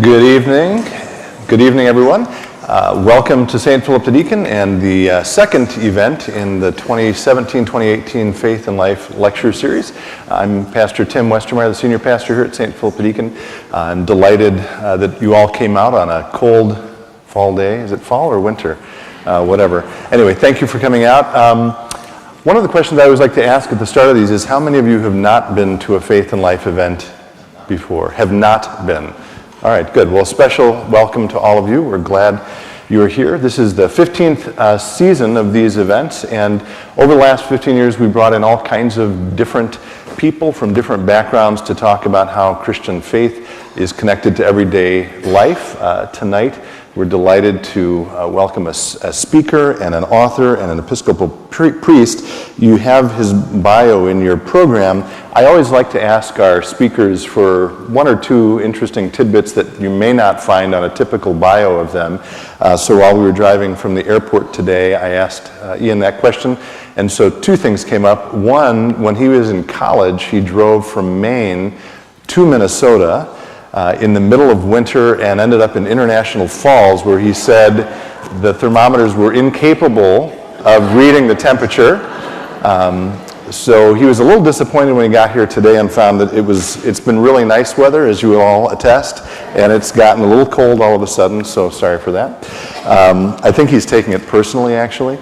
Good evening. Good evening, everyone. Welcome to St. Philip the Deacon and the second event in the 2017-2018 Faith and Life Lecture Series. I'm Pastor Tim Westermeyer, the senior pastor here at St. Philip the Deacon. I'm delighted that you all came out on a cold fall day. Is it fall or winter? Whatever. Anyway, thank you for coming out. One of the questions I always like to ask at the start of these is how many of you have not been to a Faith and Life event before? Have not been? All right, good. Well, special welcome to all of you. We're glad you're here. This is the 15th season of these events, and over the last 15 years, we brought in all kinds of different people from different backgrounds to talk about how Christian faith is connected to everyday life. Tonight, we're delighted to welcome a speaker and an author and an Episcopal priest. You have his bio in your program. I always like to ask our speakers for one or two interesting tidbits that you may not find on a typical bio of them. So while we were driving from the airport today, I asked Ian that question. And so two things came up. One, when he was in college, he drove from Maine to Minnesota in the middle of winter and ended up in International Falls, where he said the thermometers were incapable of reading the temperature. So he was a little disappointed when he got here today and found that it's been really nice weather, as you all attest, and it's gotten a little cold all of a sudden, so sorry for that. I think he's taking it personally, actually.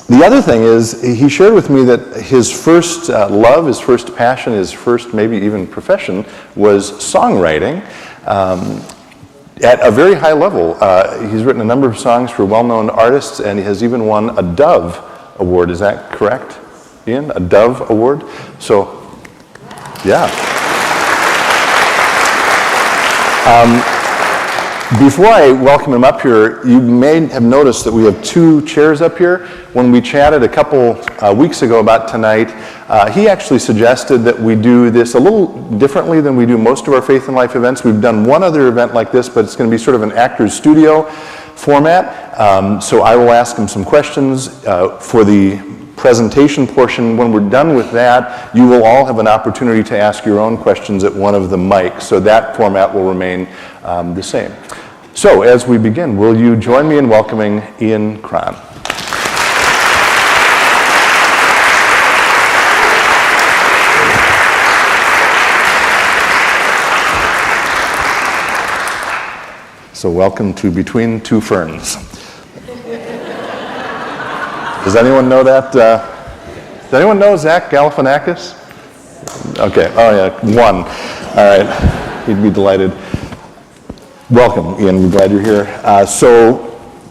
The other thing is, he shared with me that his first love, his first passion, his first maybe even profession was songwriting at a very high level. He's written a number of songs for well-known artists, and he has even won a Dove Award. Is that correct, Ian? A Dove Award? So, yeah. Before I welcome him up here, you may have noticed that we have two chairs up here. When we chatted a couple weeks ago about tonight, he actually suggested that we do this a little differently than we do most of our Faith and Life events. We've done one other event like this, but it's going to be sort of an actor's studio format. So I will ask him some questions for the presentation portion. When we're done with that, you will all have an opportunity to ask your own questions at one of the mics. So that format will remain the same. So as we begin, will you join me in welcoming Ian Cron? So welcome to Between Two Ferns. Does anyone know that? Does anyone know Zach Galifianakis? Okay, oh yeah, one. All right, he'd be delighted. Welcome, Ian, I'm glad you're here. So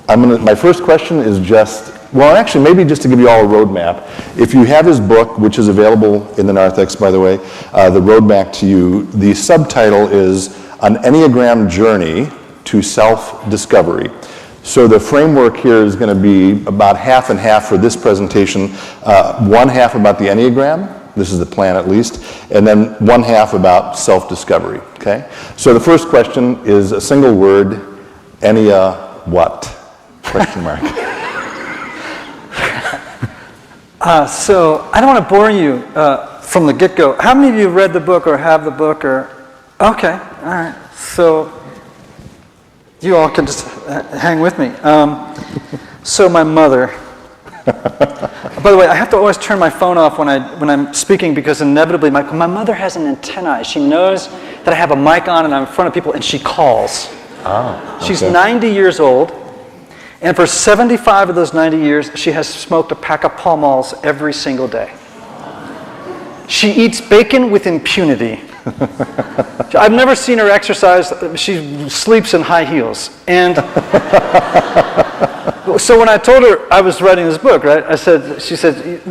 my first question is actually maybe just to give you all a roadmap. If you have his book, which is available in the narthex, by the way, The Road Back to You, the subtitle is An Enneagram Journey to Self-Discovery. So the framework here is going to be about half and half for this presentation. One half about the Enneagram, this is the plan at least, and then one half about self-discovery, okay? So the first question is a single word, Ennea what? Question mark. So I don't want to bore you from the get-go. How many of you read the book or have the book or? Okay, all right. So you all can just hang with me. So my mother. By the way, I have to always turn my phone off when I'm speaking because inevitably my mother has an antenna. She knows that I have a mic on and I'm in front of people and she calls. Oh, okay. She's 90 years old, and for 75 of those 90 years, she has smoked a pack of Pall Malls every single day. She eats bacon with impunity. I've never seen her exercise. She sleeps in high heels. And so when I told her I was writing this book, right, she said,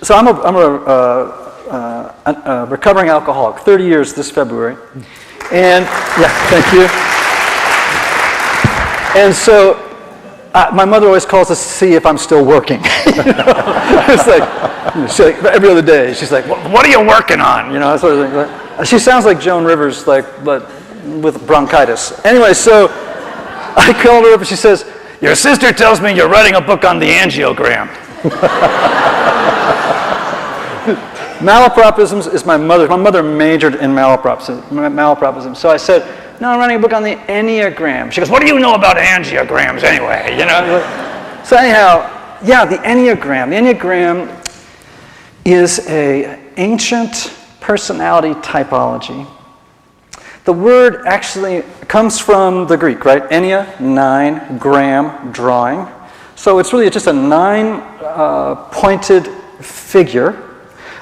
so I'm a recovering alcoholic, 30 years this February. And, yeah, thank you. And so my mother always calls to see if I'm still working. It's like every other day, she's like, what are you working on? You know, sort of thing. She sounds like Joan Rivers, but with bronchitis. Anyway, so I called her up and she says, your sister tells me you're writing a book on the angiogram. Malapropisms is my mother. My mother majored in malapropism. So I said, no, I'm writing a book on the Enneagram. She goes, what do you know about angiograms anyway? You know. So anyhow, yeah, the Enneagram. The Enneagram is an ancient personality typology. The word actually comes from the Greek, right? Ennea, 9, gram, drawing. So it's really just a 9-pointed figure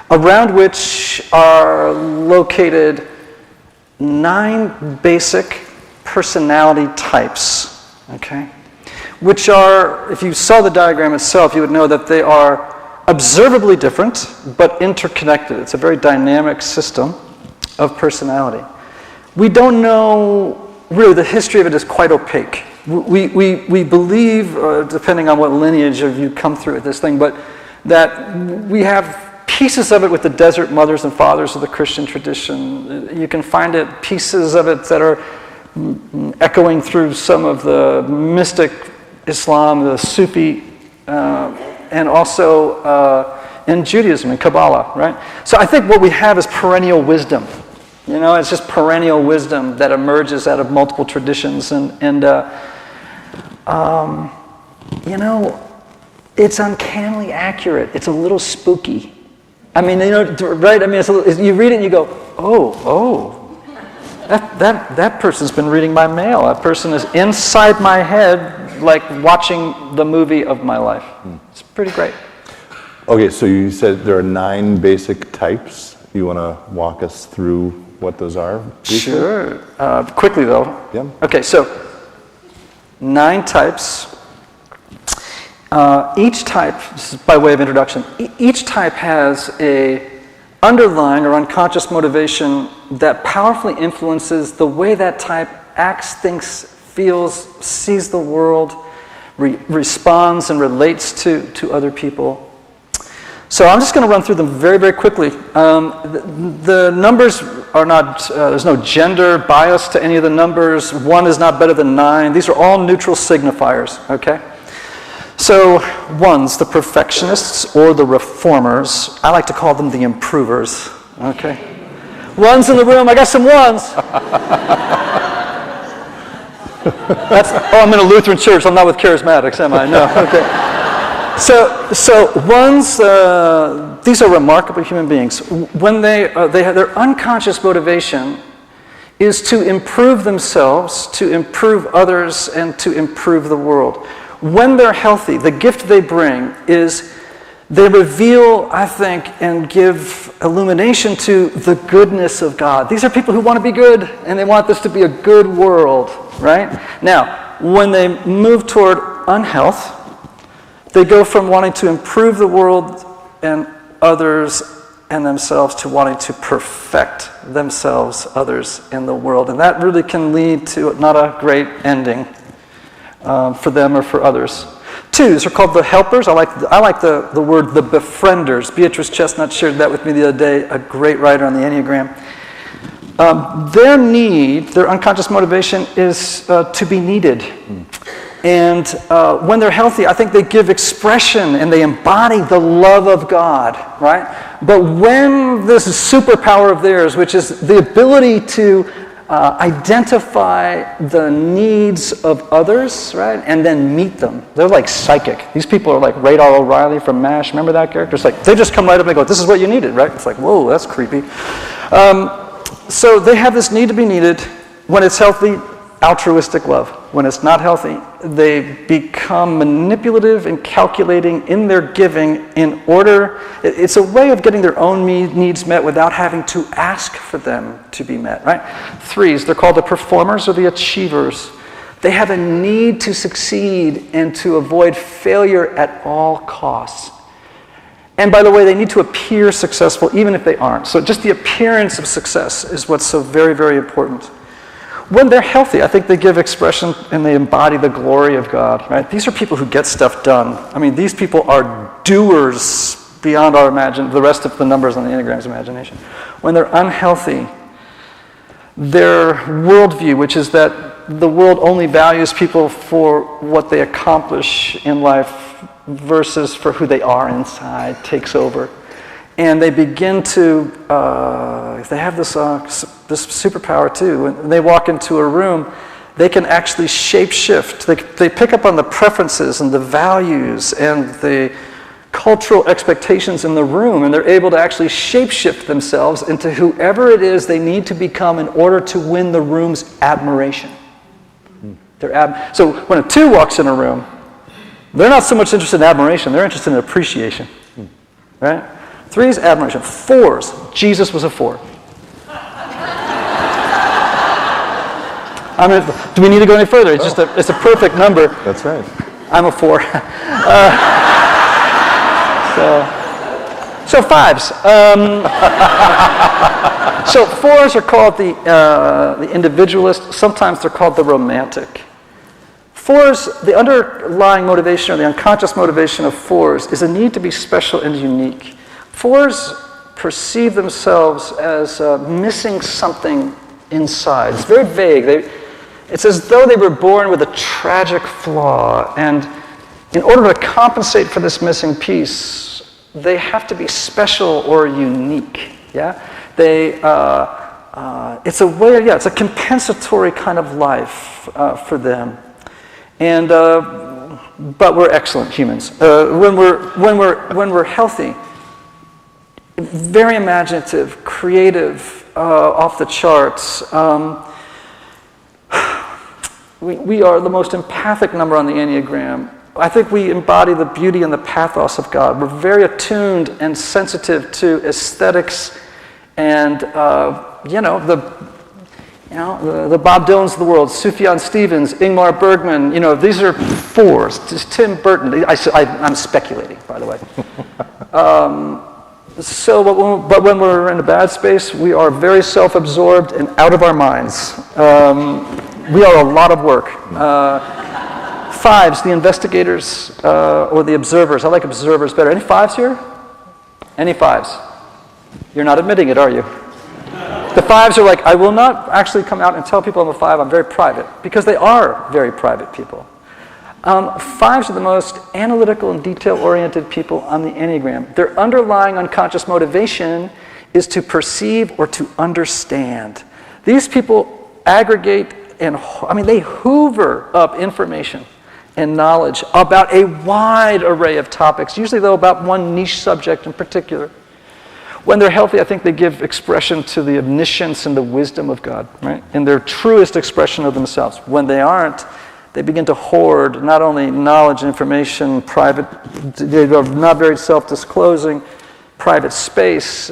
around which are located 9 basic personality types, okay? Which are, if you saw the diagram itself, you would know that they are observably different, but interconnected. It's a very dynamic system of personality. We don't know, really, the history of it is quite opaque. We believe, depending on what lineage of you come through with this thing, but that we have pieces of it with the desert mothers and fathers of the Christian tradition. You can find pieces of it that are echoing through some of the mystic Islam, the Sufi, and also in Judaism and Kabbalah, right? So I think what we have is perennial wisdom. You know, it's just perennial wisdom that emerges out of multiple traditions, and you know, it's uncannily accurate. It's a little spooky. I mean, you know, right? I mean, you read it and you go, oh, that person's been reading my mail. That person is inside my head, like watching the movie of my life. It's pretty great. Okay, so you said there are 9 basic types. You want to walk us through what those are? Briefly? Sure. Quickly, though. Yeah. Okay, so 9 types. Each type, this is by way of introduction, each type has a underlying or unconscious motivation that powerfully influences the way that type acts, thinks, feels, sees the world, responds and relates to other people. So I'm just going to run through them very, very quickly. The numbers are not, there's no gender bias to any of the numbers. 1 is not better than 9. These are all neutral signifiers, okay? So 1s, the perfectionists or the reformers. I like to call them the improvers, okay? 1s in the room, I got some 1s. I'm in a Lutheran church, I'm not with charismatics, am I? No, okay. So 1s, these are remarkable human beings. When they have their unconscious motivation is to improve themselves, to improve others, and to improve the world. When they're healthy, the gift they bring is they reveal, I think, and give illumination to the goodness of God. These are people who want to be good, and they want this to be a good world, right? Now, when they move toward unhealth, they go from wanting to improve the world and others and themselves to wanting to perfect themselves, others, and the world. And that really can lead to not a great ending for them or for others. 2s are called the helpers. I like the word the befrienders. Beatrice Chestnut shared that with me the other day, a great writer on the Enneagram. Their unconscious motivation is to be needed. And when they're healthy, I think they give expression and they embody the love of God, right? But when this superpower of theirs, which is the ability to identify the needs of others, right? And then meet them. They're like psychic. These people are like Radar O'Reilly from MASH. Remember that character? It's like, they just come right up and go, this is what you needed, right? It's like, whoa, that's creepy. So they have this need to be needed. When it's healthy, altruistic love. When it's not healthy, they become manipulative and calculating in their giving in order, it's a way of getting their own needs met without having to ask for them to be met, right? 3s, they're called the performers or the achievers. They have a need to succeed and to avoid failure at all costs. And by the way, they need to appear successful even if they aren't. So just the appearance of success is what's so very, very important. When they're healthy, I think they give expression and they embody the glory of God, right? These are people who get stuff done. I mean, these people are doers beyond our the rest of the numbers on the Enneagram's imagination. When they're unhealthy, their worldview, which is that the world only values people for what they accomplish in life versus for who they are inside, takes over. And they begin to, they have this superpower too. When they walk into a room, they can actually shape-shift. They pick up on the preferences and the values and the cultural expectations in the room, and they're able to actually shape-shift themselves into whoever it is they need to become in order to win the room's admiration. So when a 2 walks in a room, they're not so much interested in admiration, they're interested in appreciation. Right? 3's admiration. 4s, Jesus was a 4. I mean, do we need to go any further? It's just it's a perfect number. That's right. I'm a 4. So 5s. So 4s are called the individualist. Sometimes they're called the romantic. 4s, the underlying motivation or the unconscious motivation of 4s is a need to be special and unique. 4s perceive themselves as missing something inside. It's very vague. It's as though they were born with a tragic flaw, and in order to compensate for this missing piece, they have to be special or unique. Yeah, it's a way. Yeah, it's a compensatory kind of life for them, and but we're excellent humans. When we're healthy, very imaginative, creative, off the charts. We are the most empathic number on the Enneagram. I think we embody the beauty and the pathos of God. We're very attuned and sensitive to aesthetics and the Bob Dylans of the world, Sufjan Stevens, Ingmar Bergman. These are 4s. Just Tim Burton. I'm speculating, by the way. But when we're in a bad space, we are very self-absorbed and out of our minds. We are a lot of work. 5s, the investigators or the observers. I like observers better. Any 5s here? Any 5s? You're not admitting it, are you? The 5s are like, I will not actually come out and tell people I'm a 5. I'm very private, because they are very private people. 5s are the most analytical and detail-oriented people on the Enneagram. Their underlying unconscious motivation is to perceive or to understand. These people aggregate they hoover up information and knowledge about a wide array of topics, usually though about one niche subject in particular. When they're healthy, I think they give expression to the omniscience and the wisdom of God, right? In their truest expression of themselves. When they aren't, they begin to hoard not only knowledge, information, they are not very self-disclosing, private space.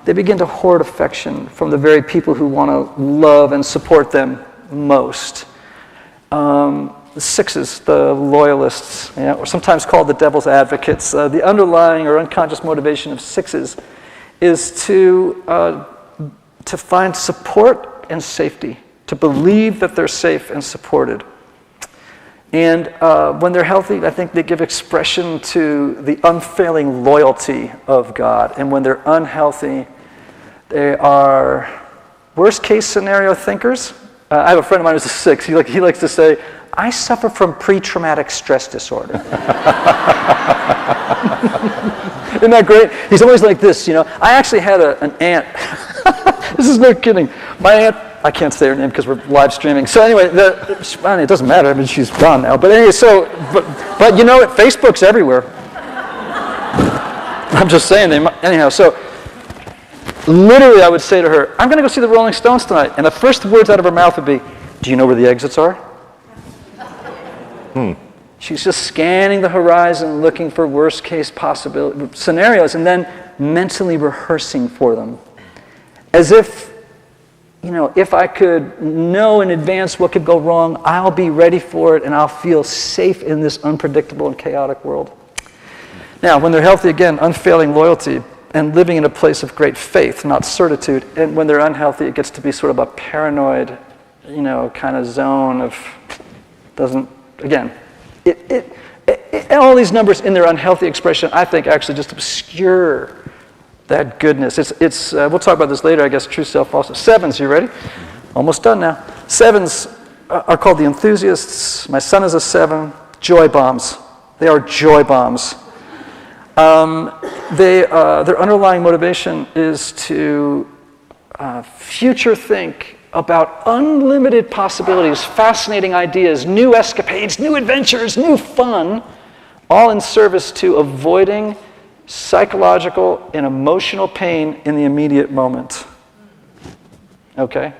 They begin to hoard affection from the very people who want to love and support them most. The 6s, the loyalists, or sometimes called the devil's advocates. The underlying or unconscious motivation of 6s is to find support and safety, to believe that they're safe and supported. And when they're healthy, I think they give expression to the unfailing loyalty of God. And when they're unhealthy, they are worst case scenario thinkers. I have a friend of mine who's a 6. He likes to say, I suffer from pre-traumatic stress disorder. Isn't that great? He's always like this, I actually had an aunt. This is no kidding. My aunt, I can't say her name because we're live streaming. So anyway, it doesn't matter. I mean, she's gone now. But anyway, but you know what? Facebook's everywhere. I'm just saying. Anyhow, so literally I would say to her, I'm going to go see the Rolling Stones tonight. And the first words out of her mouth would be, do you know where the exits are? She's just scanning the horizon, looking for worst case scenarios, and then mentally rehearsing for them. As if, if I could know in advance what could go wrong, I'll be ready for it and I'll feel safe in this unpredictable and chaotic world. Now, when they're healthy, again, unfailing loyalty and living in a place of great faith, not certitude. And when they're unhealthy, it gets to be sort of a paranoid, kind of zone of, all these numbers in their unhealthy expression, I think, actually just obscure that goodness. We'll talk about this later, I guess, true self also. 7s, you ready? Almost done now. 7s are called the enthusiasts. My son is a 7. Joy bombs. They are joy bombs. Their underlying motivation is to future think about unlimited possibilities, fascinating ideas, new escapades, new adventures, new fun, all in service to avoiding psychological and emotional pain in the immediate moment. Okay?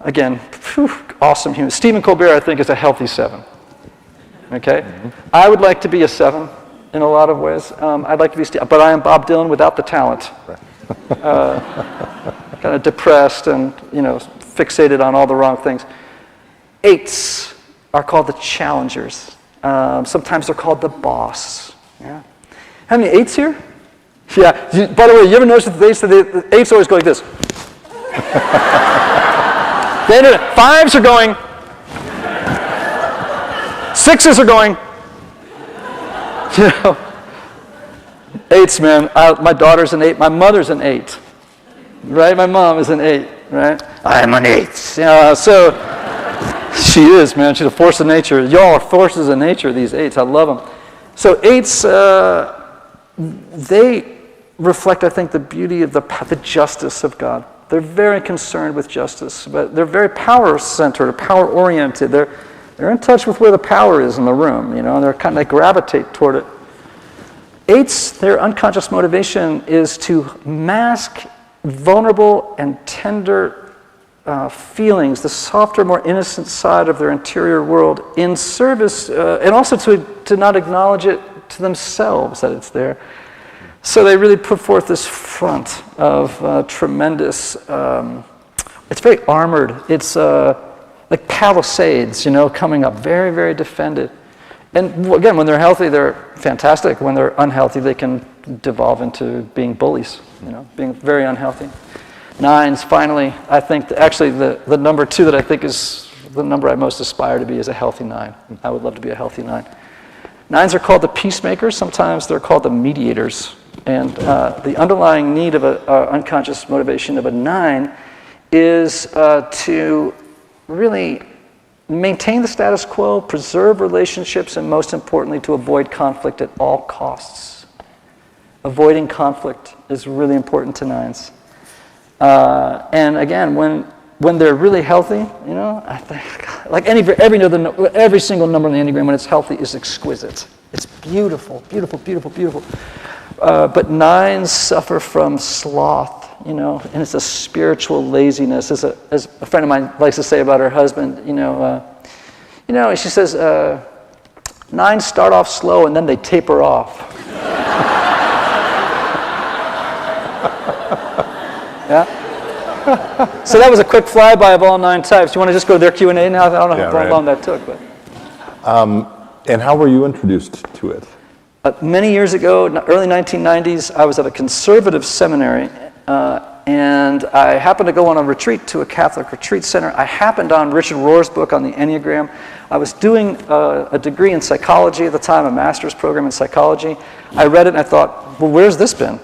Again, awesome human. Stephen Colbert, I think, is a healthy 7. Okay? I would like to be a 7 in a lot of ways. I'd like to be but I am Bob Dylan without the talent. Kind of depressed and, fixated on all the wrong things. 8s are called the challengers. Sometimes they're called the boss. Yeah. How many 8s here? Yeah. By the way, you ever notice that the 8s always go like this? They do it. 5s are going. 6s are going. 8s, man. My daughter's an 8. My mother's an 8. Right? My mom is an 8. Right? I'm an 8. So she is, man. She's a force of nature. Y'all are forces of nature, these 8s. I love them. So 8s, they reflect, I think, the beauty of the justice of God. They're very concerned with justice, but they're very power-centered, or power-oriented. They're in touch with where the power is in the room, and they gravitate toward it. 8s, their unconscious motivation is to mask vulnerable and tender feelings, the softer, more innocent side of their interior world in service, and also to not acknowledge it to themselves that it's there. So they really put forth this front of tremendous, it's very armored. It's like palisades, coming up, very, very defended. And again, when they're healthy, they're fantastic. When they're unhealthy, they can devolve into being bullies, being very unhealthy. 9s, finally, I think, actually the number 2 that I think is the number I most aspire to be is a healthy 9. I would love to be a healthy 9. 9s are called the peacemakers. Sometimes they're called the mediators. And the underlying need of an unconscious motivation of a 9 is to really maintain the status quo, preserve relationships, and most importantly, to avoid conflict at all costs. Avoiding conflict is really important to 9s. And again, when they're really healthy, I think, like every single number in the Enneagram, when it's healthy, is exquisite. It's beautiful, beautiful, beautiful, beautiful. But 9s suffer from sloth, and it's a spiritual laziness. As a friend of mine likes to say about her husband, she says, 9s start off slow and then they taper off. Yeah? So that was a quick flyby of all 9 types. You want to just go to their Q&A now? I don't know how long that took. But. And how were you introduced to it? Many years ago, early 1990s, I was at a conservative seminary, and I happened to go on a retreat to a Catholic retreat center. I happened on Richard Rohr's book on the Enneagram. I was doing a degree in psychology at the time, a master's program in psychology. I read it and I thought, well, where's this been?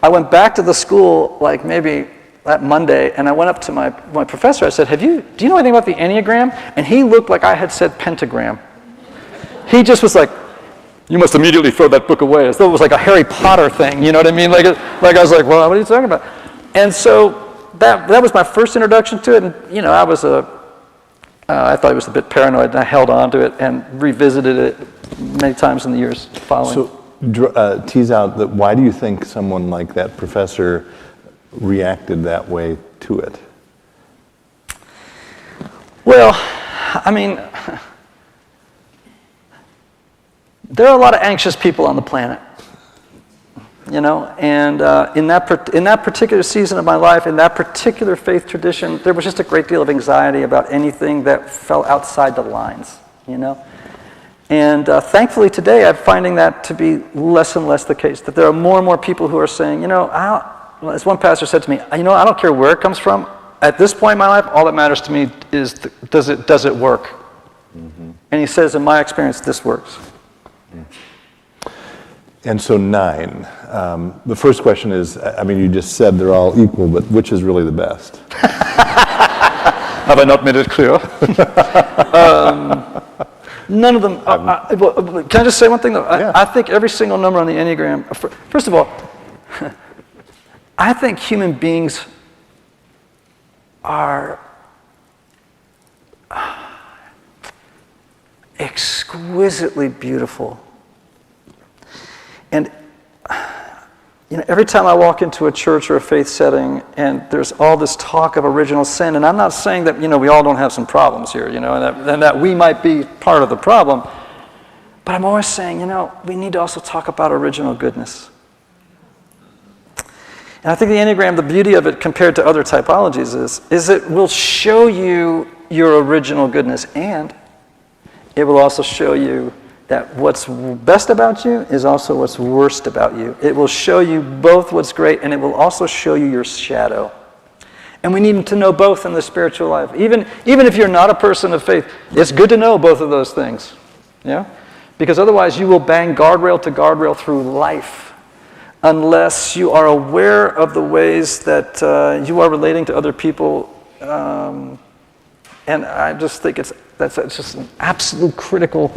I went back to the school like maybe that Monday, and I went up to my professor. I said, do you know anything about the Enneagram? And he looked like I had said pentagram. He just was like, you must immediately throw that book away, as though it was like a Harry Potter thing, you know what I mean? Like I was like, well, what are you talking about? And so that was my first introduction to it, and I thought it was a bit paranoid, and I held on to it and revisited it many times in the years following. So tease out why do you think someone like that professor reacted that way to it? Well, I mean, there are a lot of anxious people on the planet, and in that particular season of my life, in that particular faith tradition, there was just a great deal of anxiety about anything that fell outside the lines, And thankfully today, I'm finding that to be less and less the case, that there are more and more people who are saying, as one pastor said to me, I don't care where it comes from. At this point in my life, all that matters to me is, does it work? Mm-hmm. And he says, in my experience, this works. And so 9, the first question is, you just said they're all equal, but which is really the best? Have I not made it clear? None of them. Can I just say one thing, though? Yeah. I think every single number on the Enneagram, first of all, I think human beings are exquisitely beautiful. And every time I walk into a church or a faith setting and there's all this talk of original sin, and I'm not saying that, we all don't have some problems here, and that we might be part of the problem, but I'm always saying, we need to also talk about original goodness. And I think the Enneagram, the beauty of it compared to other typologies is it will show you your original goodness, and it will also show you that what's best about you is also what's worst about you. It will show you both what's great, and it will also show you your shadow. And we need to know both in the spiritual life. Even if you're not a person of faith, it's good to know both of those things. Yeah? Because otherwise you will bang guardrail to guardrail through life unless you are aware of the ways that you are relating to other people. And I just think that's just an absolute critical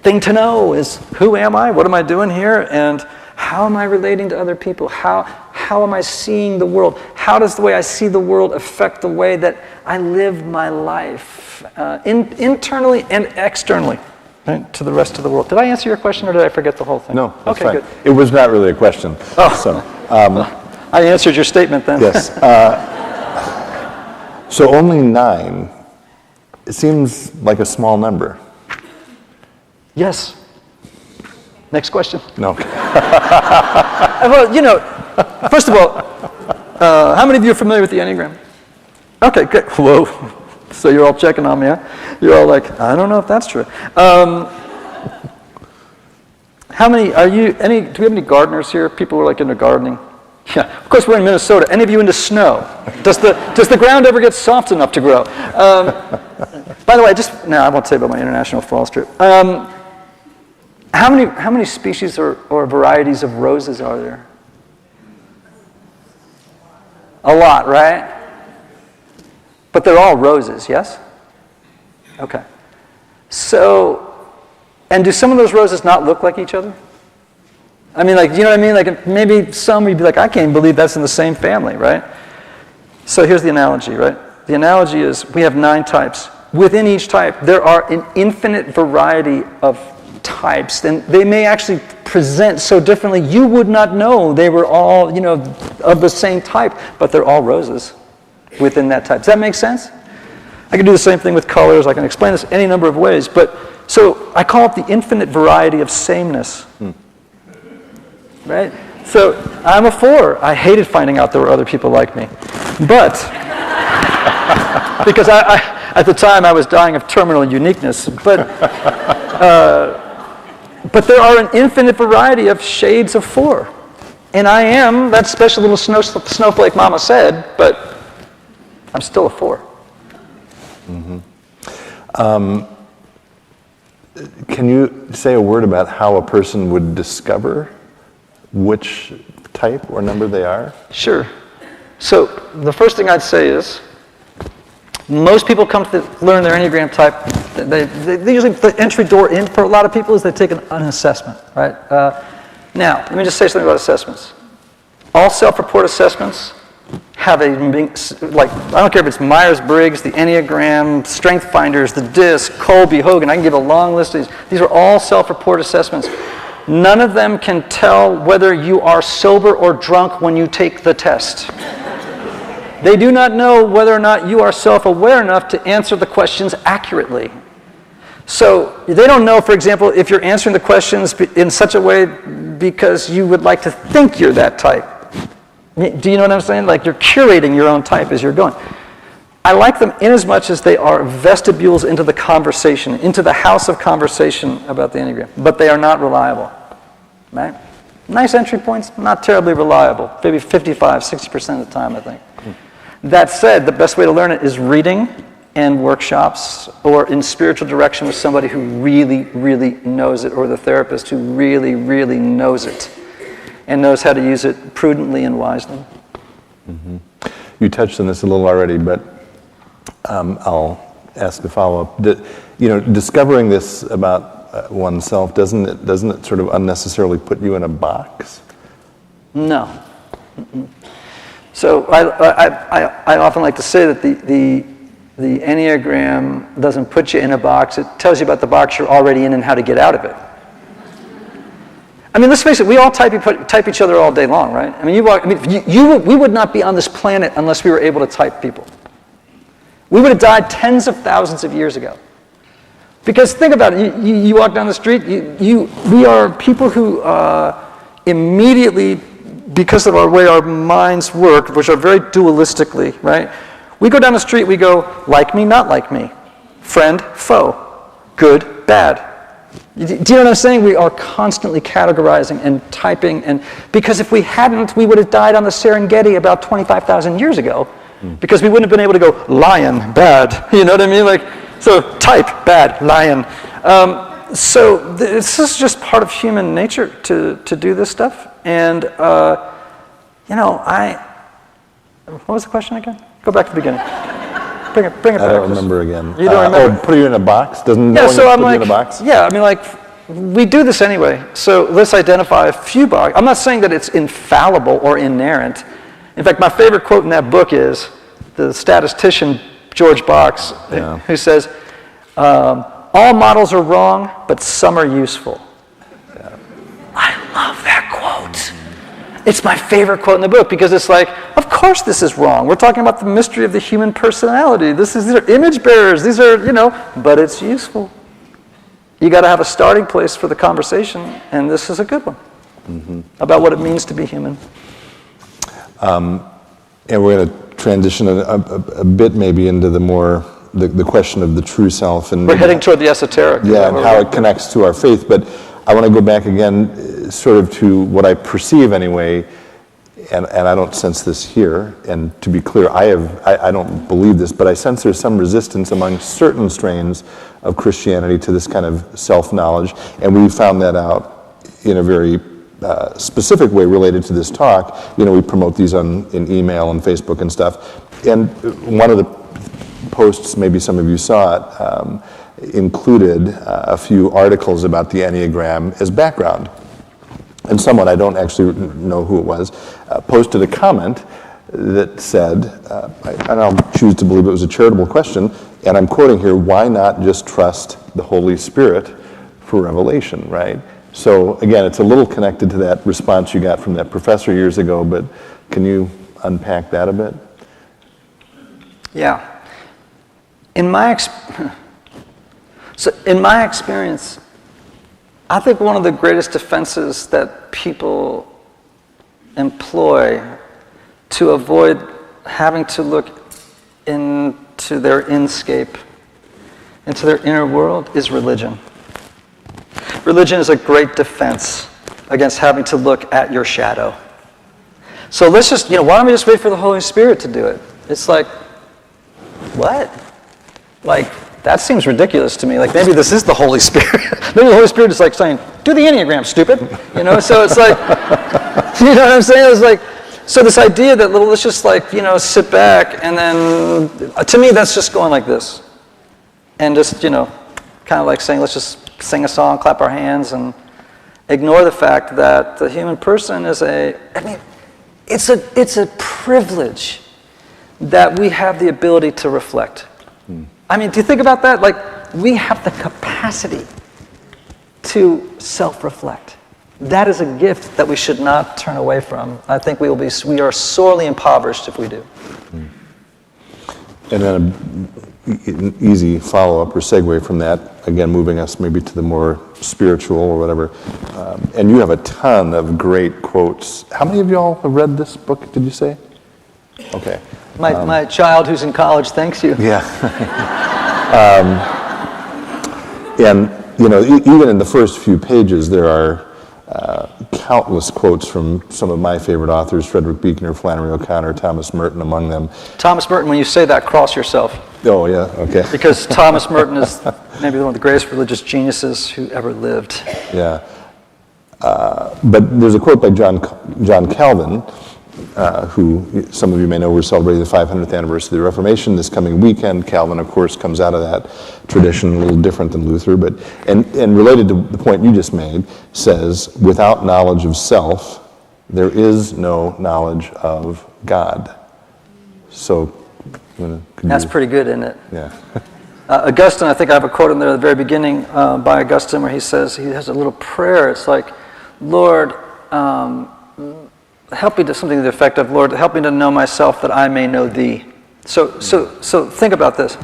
thing to know is, who am I? What am I doing here? And how am I relating to other people? How am I seeing the world? How does the way I see the world affect the way that I live my life, internally and externally, right, to the rest of the world? Did I answer your question, or did I forget the whole thing? No, that's okay, fine. good. It was not really a question. Oh, so I answered your statement then. yes. So only 9. It seems like a small number. Yes. Next question. No. Well, first of all, how many of you are familiar with the Enneagram? Okay, good. Whoa. So you're all checking on me, huh? You're all like, I don't know if that's true. How many do we have any gardeners here? People who are like into gardening? Yeah, of course we're in Minnesota. Any of you into snow? Does the ground ever get soft enough to grow? By the way, I won't say about my international fall trip. How many species or varieties of roses are there? A lot, right? But they're all roses, yes? Okay. So, and do some of those roses not look like each other? I mean, like, you know what I mean? Like, maybe some you'd be like, I can't believe that's in the same family, right? So here's the analogy, right? The analogy is we have 9 types. Within each type, there are an infinite variety of types, and they may actually present so differently you would not know they were all, of the same type, but they're all roses within that type. Does that make sense? I can do the same thing with colors. I can explain this any number of ways, but so I call it the infinite variety of sameness. Right? So I'm a 4. I hated finding out there were other people like me, but because I at the time I was dying of terminal uniqueness, but there are an infinite variety of shades of 4. And I am that special little snowflake Mama said, but I'm still a 4. Mm-hmm. Can you say a word about how a person would discover which type or number they are? Sure. So the first thing I'd say is, most people come to learn their Enneagram type. They usually, the entry door in for a lot of people is they take an assessment, right? Now, let me just say something about assessments. All self-report assessments have I don't care if it's Myers-Briggs, the Enneagram, Strength Finders, the DISC, Colby, Hogan. I can give a long list of these. These are all self-report assessments. None of them can tell whether you are sober or drunk when you take the test. They do not know whether or not you are self-aware enough to answer the questions accurately. So they don't know, for example, if you're answering the questions in such a way because you would like to think you're that type. Do you know what I'm saying? Like you're curating your own type as you're going. I like them in as much as they are vestibules into the conversation, into the house of conversation about the Enneagram, but they are not reliable, right? Nice entry points, not terribly reliable, maybe 55, 60% of the time, I think. That said, the best way to learn it is reading and workshops, or in spiritual direction with somebody who really, really knows it, or the therapist who really, really knows it, and knows how to use it prudently and wisely. Mm-hmm. You touched on this a little already, but I'll ask a follow-up. discovering this about oneself, doesn't it sort of unnecessarily put you in a box? No. Mm-mm. So I often like to say that the Enneagram doesn't put you in a box. It tells you about the box you're already in and how to get out of it. I mean, let's face it. We all type each other all day long, right? I mean, we would not be on this planet unless we were able to type people. We would have died tens of thousands of years ago. Because think about it. You walk down the street. We are people who immediately, because of our way our minds work, which are very dualistically, right? We go down the street, we go, like me, not like me. Friend, foe. Good, bad. Do you know what I'm saying? We are constantly categorizing and typing, and because if we hadn't, we would have died on the Serengeti about 25,000 years ago, because we wouldn't have been able to go, lion, bad. You know what I mean? So type, bad, lion. So this is just part of human nature to do this stuff. And, what was the question again? Go back to the beginning. Bring it back. I don't remember again. You don't remember? Put you in a box? Doesn't no one put you in a box? Yeah, I mean, we do this anyway. So let's identify a few boxes. I'm not saying that it's infallible or inerrant. In fact, my favorite quote in that book is the statistician George Box, who says, all models are wrong, but some are useful. Yeah. I love that quote. It's my favorite quote in the book because it's like, of course this is wrong. We're talking about the mystery of the human personality. These are image bearers. These are, but it's useful. You got to have a starting place for the conversation, and this is a good one about what it means to be human. And we're going to transition a bit maybe into the question of the true self. And we're heading toward the esoteric. Yeah, and how it connects to our faith. But I want to go back again sort of to what I perceive anyway, and I don't sense this here, and to be clear, I don't believe this, but I sense there's some resistance among certain strains of Christianity to this kind of self-knowledge, and we found that out in a very specific way related to this talk. We promote these in email and Facebook and stuff, and one of the posts, maybe some of you saw it, included a few articles about the Enneagram as background. And someone, I don't actually know who it was, posted a comment that said, and I'll choose to believe it was a charitable question, and I'm quoting here, why not just trust the Holy Spirit for revelation, right? So again, it's a little connected to that response you got from that professor years ago, but can you unpack that a bit? Yeah. In my experience, I think one of the greatest defenses that people employ to avoid having to look into their inscape, into their inner world, is religion. Religion is a great defense against having to look at your shadow. So let's just, why don't we just wait for the Holy Spirit to do it? It's like, what? That seems ridiculous to me. Maybe this is the Holy Spirit. Maybe the Holy Spirit is saying, do the Enneagram, stupid. So it's like, you know what I'm saying? It's like, so this idea that let's just sit back and then, to me, that's just going like this. And just, kind of like saying, let's just sing a song, clap our hands, and ignore the fact that the human person is it's a privilege that we have the ability to reflect. Do you think about that? We have the capacity to self-reflect. That is a gift that we should not turn away from. I think we are sorely impoverished if we do. And then an easy follow-up or segue from that, again, moving us maybe to the more spiritual or whatever. And you have a ton of great quotes. How many of y'all have read this book, did you say? Okay. My child who's in college thanks you. Yeah. And, even in the first few pages, there are countless quotes from some of my favorite authors, Frederick Buechner, Flannery O'Connor, Thomas Merton among them. Thomas Merton, when you say that, cross yourself. Oh, yeah, okay. Because Thomas Merton is maybe one of the greatest religious geniuses who ever lived. Yeah. But there's a quote by John Calvin who some of you may know we're celebrating the 500th anniversary of the Reformation this coming weekend. Calvin, of course, comes out of that tradition, a little different than Luther, but and related to the point you just made, says, without knowledge of self, there is no knowledge of God. So, That's pretty good, isn't it? Yeah. Augustine, I think I have a quote in there at the very beginning by Augustine where he says, he has a little prayer. It's like, Lord, help me to something to the effect of, Lord, help me to know myself that I may know thee. So think about this.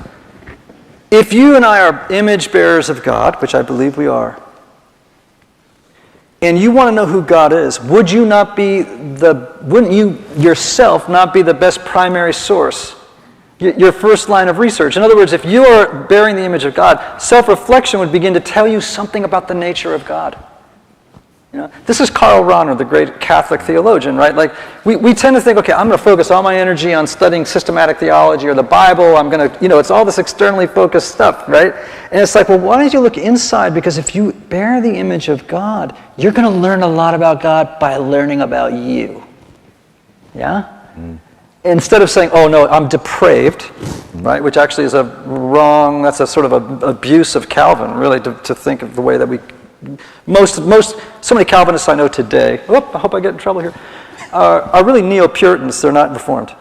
If you and I are image bearers of God, which I believe we are, and you want to know who God is, wouldn't you yourself not be the best primary source? Your first line of research. In other words, if you are bearing the image of God, self-reflection would begin to tell you something about the nature of God. This is Karl Rahner, the great Catholic theologian, right? Like, we tend to think, okay, I'm going to focus all my energy on studying systematic theology or the Bible. I'm going to, it's all this externally focused stuff, right? And it's like, well, why don't you look inside? Because if you bear the image of God, you're going to learn a lot about God by learning about you. Yeah? Instead of saying, oh, no, I'm depraved, right? Which actually is that's a sort of an abuse of Calvin, really, to think of the way that so many Calvinists I know today, I hope I get in trouble here, are really neo-Puritans. They're not Reformed.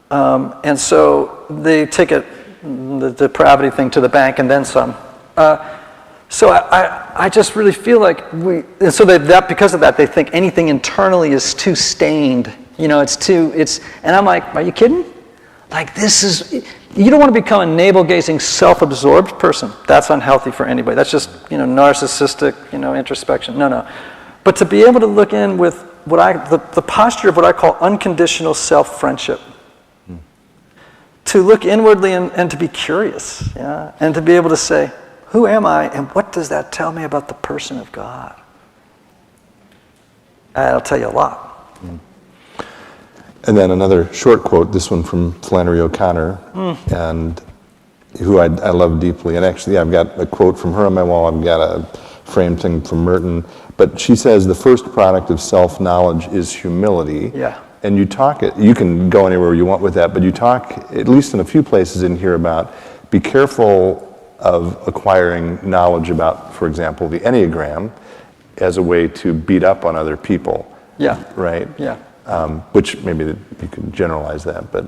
And so they take the depravity thing to the bank and then some. So I just really feel like because of that, they think anything internally is too stained. And I'm like, are you kidding? Like, you don't want to become a navel-gazing, self-absorbed person. That's unhealthy for anybody. That's just, narcissistic, introspection. No. But to be able to look in with the posture of what I call unconditional self-friendship. To look inwardly and to be curious, yeah? And to be able to say, who am I and what does that tell me about the person of God? That'll tell you a lot. And then another short quote, this one from Flannery O'Connor, and who I love deeply. And actually, I've got a quote from her on my wall. I've got a framed thing from Merton. But she says, the first product of self-knowledge is humility. Yeah. And you can go anywhere you want with that, but you talk, at least in a few places in here, about be careful of acquiring knowledge about, for example, the Enneagram as a way to beat up on other people. Yeah. Right? Yeah. Which maybe you could generalize that, but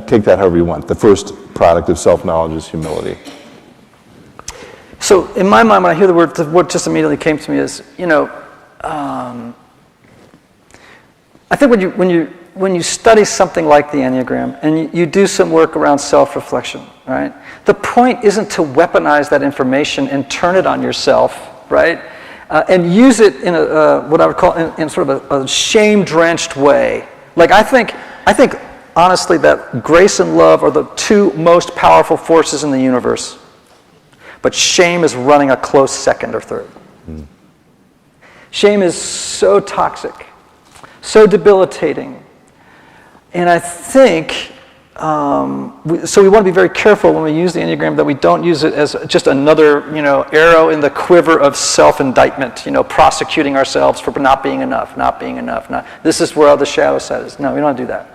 take that however you want. The first product of self-knowledge is humility. So in my mind, when I hear the word, what just immediately came to me is, I think when you study something like the Enneagram and you do some work around self-reflection, right? The point isn't to weaponize that information and turn it on yourself, right? And use it in what I would call in sort of a shame-drenched way. Like I think honestly that grace and love are the two most powerful forces in the universe. But shame is running a close second or third. Shame is so toxic, so debilitating. And I think, so we want to be very careful when we use the Enneagram that we don't use it as just another, arrow in the quiver of self-indictment, prosecuting ourselves for not being enough. This is where all the shadow side is. No, we don't do that.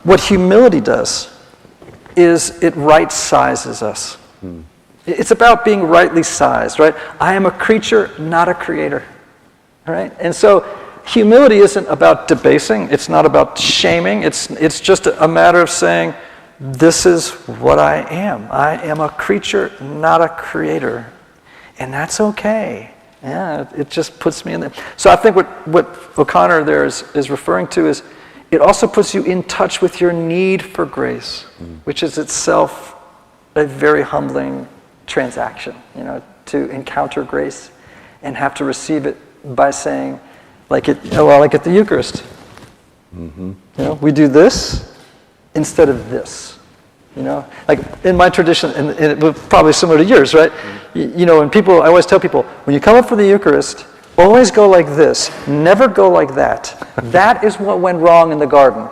What humility does is it right-sizes us. It's about being rightly sized, right? I am a creature, not a creator, right? And so humility isn't about debasing. It's not about shaming. It's just a matter of saying, this is what I am. I am a creature, not a creator. And that's okay. Yeah, it just puts me in there. So I think what O'Connor there is referring to is it also puts you in touch with your need for grace, which is itself a very humbling transaction, to encounter grace and have to receive it by saying, like at the Eucharist, we do this instead of this, like in my tradition, and it was probably similar to yours, right? And I always tell people, when you come up for the Eucharist, always go like this, never go like that. That is what went wrong in the garden.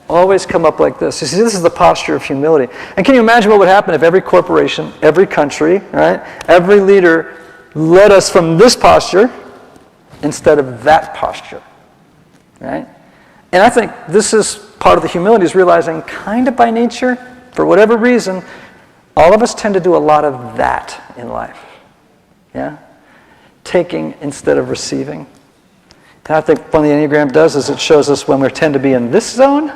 Always come up like this. You see, this is the posture of humility. And can you imagine what would happen if every corporation, every country, right, every leader led us from this posture instead of that posture, right? And I think this is part of the humility, is realizing kind of by nature, for whatever reason, all of us tend to do a lot of that in life, yeah? Taking instead of receiving. And I think what the Enneagram does is it shows us when we tend to be in this zone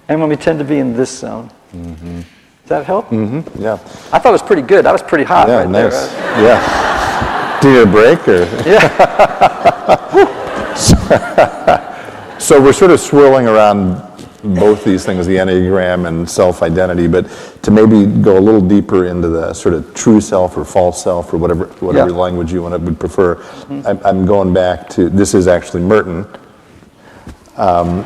and when we tend to be in this zone. Mm-hmm. Does that help? Mm-hmm. Yeah. I thought it was pretty good. That was pretty hot right nice. there. Right? Yeah. Do you need a break or? Yeah. So we're sort of swirling around both these things, the Enneagram and self-identity, but to maybe go a little deeper into the sort of true self or false self or whatever language you would prefer. Mm-hmm. I'm going back to, this is actually Merton. And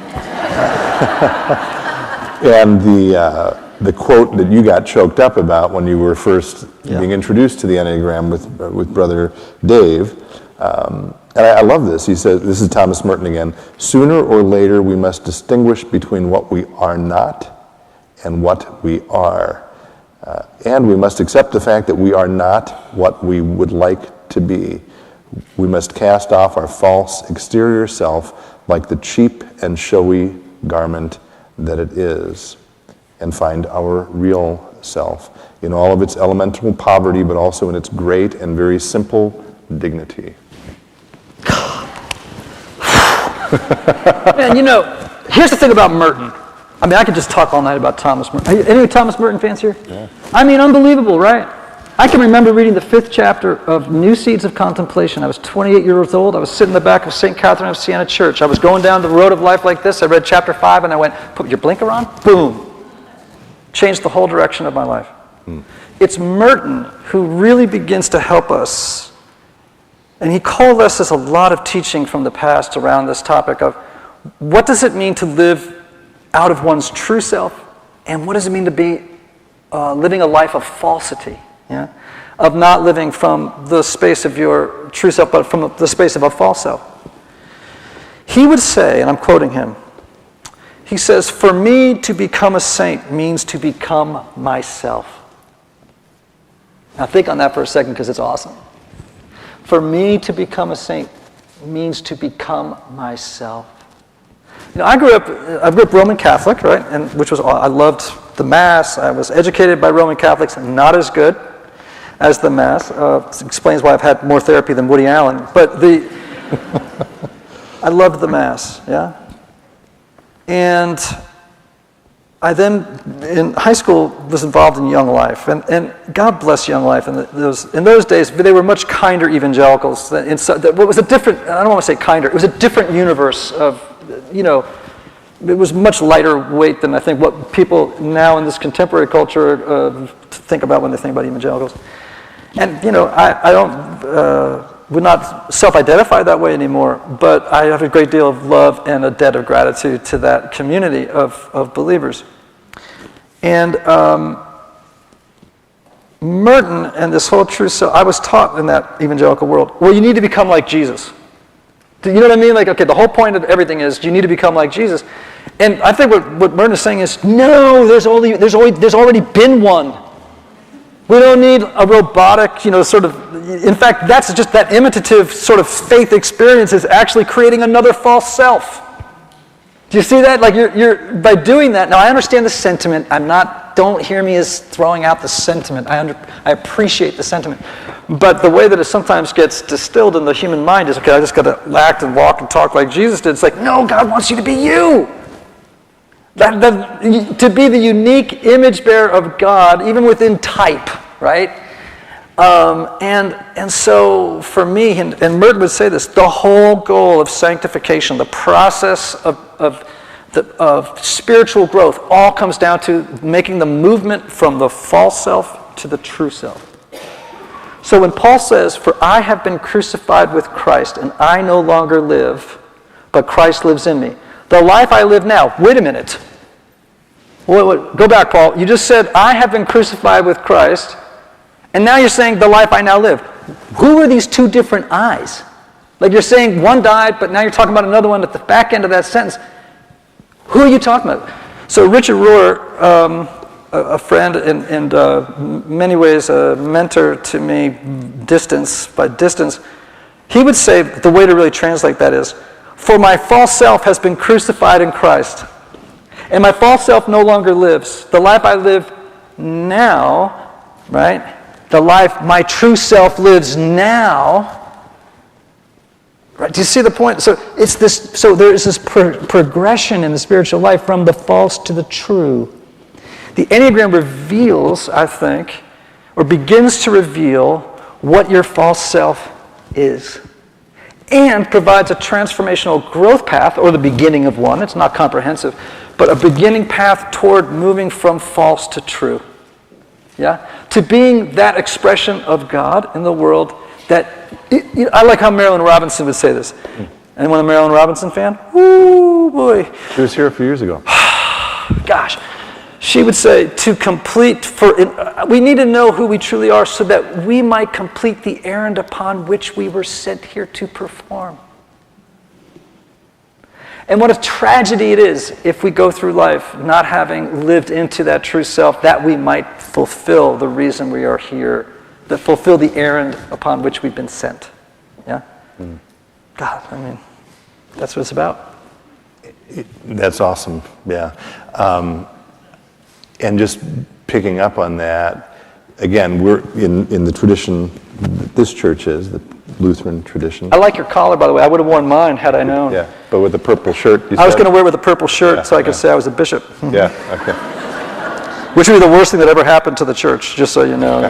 the quote that you got choked up about when you were first being introduced to the Enneagram with Brother Dave. And I love this. He says, this is Thomas Merton again, sooner or later we must distinguish between what we are not and what we are. And we must accept the fact that we are not what we would like to be. We must cast off our false exterior self like the cheap and showy garment that it is, and find our real self in all of its elemental poverty, but also in its great and very simple dignity. Man, here's the thing about Merton. I mean, I could just talk all night about Thomas Merton. Any Thomas Merton fans here? Yeah. I mean, unbelievable, right? I can remember reading the 5th chapter of New Seeds of Contemplation. I was 28 years old. I was sitting in the back of St. Catherine of Siena Church. I was going down the road of life like this. I read chapter 5 and I went, put your blinker on, boom. Changed the whole direction of my life. It's Merton who really begins to help us. And he coalesces a lot of teaching from the past around this topic of what does it mean to live out of one's true self, and what does it mean to be living a life of falsity, yeah? Of not living from the space of your true self, but from the space of a false self. He would say, and I'm quoting him, he says, "For me to become a saint means to become myself." Now think on that for a second, because it's awesome. For me to become a saint means to become myself. I grew up Roman Catholic, right? And I loved the Mass. I was educated by Roman Catholics, not as good as the Mass. Explains why I've had more therapy than Woody Allen. But I loved the Mass, yeah. And I then, in high school, was involved in Young Life, and God bless Young Life. And in those days, they were much kinder evangelicals. What was a different? I don't want to say kinder. It was a different universe of, it was much lighter weight than I think what people now in this contemporary culture think about when they think about evangelicals. And I don't would not self-identify that way anymore, but I have a great deal of love and a debt of gratitude to that community of believers. And Merton and this whole truth, so I was taught in that evangelical world, well, you need to become like Jesus. You know what I mean? Like, okay, the whole point of everything is you need to become like Jesus. And I think what Merton is saying is, no, there's already been one. We don't need a robotic, sort of, in fact, that's just that imitative sort of faith experience is actually creating another false self. Do you see that? Like you're by doing that, now I understand the sentiment. Don't hear me as throwing out the sentiment. I appreciate the sentiment. But the way that it sometimes gets distilled in the human mind is, okay, I just got to act and walk and talk like Jesus did. It's like, no, God wants you to be you. To be the unique image bearer of God, even within type, right? And so for me, and Merton would say this, the whole goal of sanctification, the process of spiritual growth, all comes down to making the movement from the false self to the true self. So when Paul says, "For I have been crucified with Christ, and I no longer live, but Christ lives in me. The life I live now," wait a minute. Wait, go back, Paul. You just said, "I have been crucified with Christ," and now you're saying, "The life I now live." Who are these two different I's? Like you're saying one died, but now you're talking about another one at the back end of that sentence. Who are you talking about? So Richard Rohr a friend and in many ways a mentor to me, by distance, he would say the way to really translate that is, for my false self has been crucified in Christ, and my false self no longer lives. The life I live now, right? The life my true self lives now. Right? Do you see the point? So it's this. So there is this progression in the spiritual life from the false to the true. The Enneagram reveals, I think, or begins to reveal what your false self is, and provides a transformational growth path, or the beginning of one. It's not comprehensive, but a beginning path toward moving from false to true. Yeah, to being that expression of God in the world. I like how Marilyn Robinson would say this. Anyone a Marilyn Robinson fan? Ooh, boy. She was here a few years ago. Gosh. She would say, we need to know who we truly are so that we might complete the errand upon which we were sent here to perform. And what a tragedy it is if we go through life not having lived into that true self, that we might fulfill the reason we are here, that fulfill the errand upon which we've been sent. Yeah? Mm. God, I mean, that's what it's about. That's awesome, yeah. And just picking up on that, again, we're in the tradition that this church is, the Lutheran tradition. I like your collar, by the way. I would have worn mine had I known. Yeah, but with the purple shirt, you said? I was going to wear with a purple shirt so I could say I was a bishop. Yeah, okay. Which would be the worst thing that ever happened to the church, just so you know.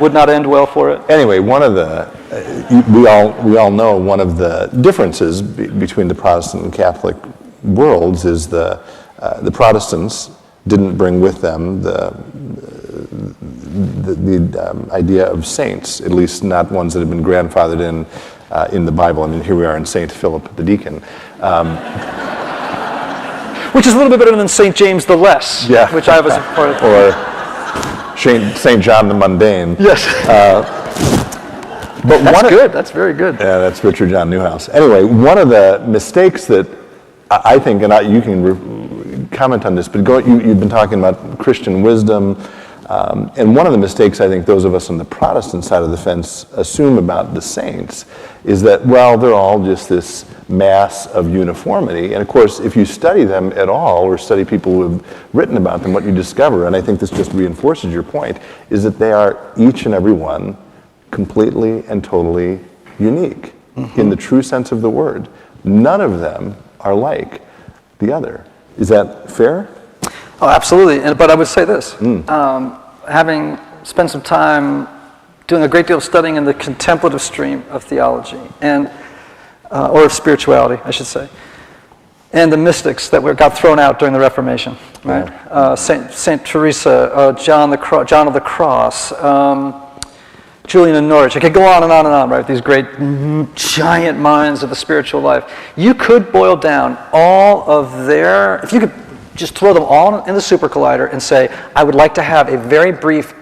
Would not end well for it. Anyway, one of the, we all know one of the differences between the Protestant and Catholic worlds is the Protestants didn't bring with them the idea of saints, at least not ones that have been grandfathered in the Bible. I mean, here we are in St. Philip the Deacon. Which is a little bit better than St. James the Less, which I was a part of. Or St. John the Mundane. Yes. But that's good. That's very good. Yeah, that's Richard John Newhouse. Anyway, one of the mistakes that I think, and you can comment on this, but you've been talking about Christian wisdom, and one of the mistakes I think those of us on the Protestant side of the fence assume about the saints is that, well, they're all just this mass of uniformity. And of course, if you study them at all, or study people who have written about them, what you discover, and I think this just reinforces your point, is that they are each and every one completely and totally unique in the true sense of the word. None of them are like the other. Is that fair? Oh, absolutely. But I would say this. Having spent some time doing a great deal of studying in the contemplative stream of theology, and or of spirituality, I should say, and the mystics that got thrown out during the Reformation, right? Yeah. Saint Teresa, John of the Cross, Julian of Norwich. I could go on and on and on, right? These great giant minds of the spiritual life. You could boil down all of if you could just throw them all in the super collider and say, I would like to have a very brief,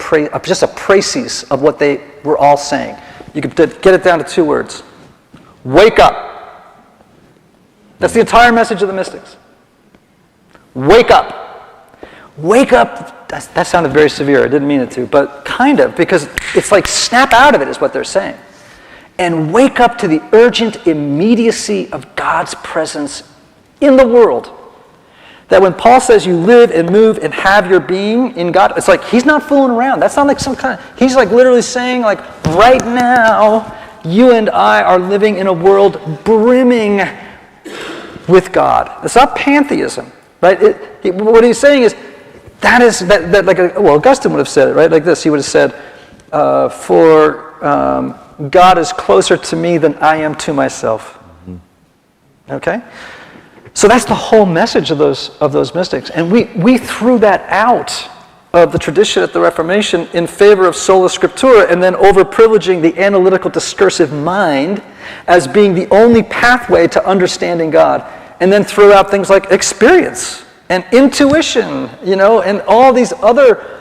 just a précis of what they were all saying. You could get it down to 2 words. Wake up. That's the entire message of the mystics. Wake up. Wake up. That sounded very severe. I didn't mean it to, but kind of, because it's like snap out of it is what they're saying. And wake up to the urgent immediacy of God's presence in the world. That when Paul says you live and move and have your being in God, it's like he's not fooling around. That's not like some kind of, he's like literally saying like right now, you and I are living in a world brimming with God. It's not pantheism, right? What he's saying is, that Augustine would have said it, right? Like this, he would have said, God is closer to me than I am to myself. Okay? So that's the whole message of those mystics. And we threw that out of the tradition at the Reformation in favor of sola scriptura, and then over-privileging the analytical discursive mind as being the only pathway to understanding God. And then threw out things like experience and intuition, and all these other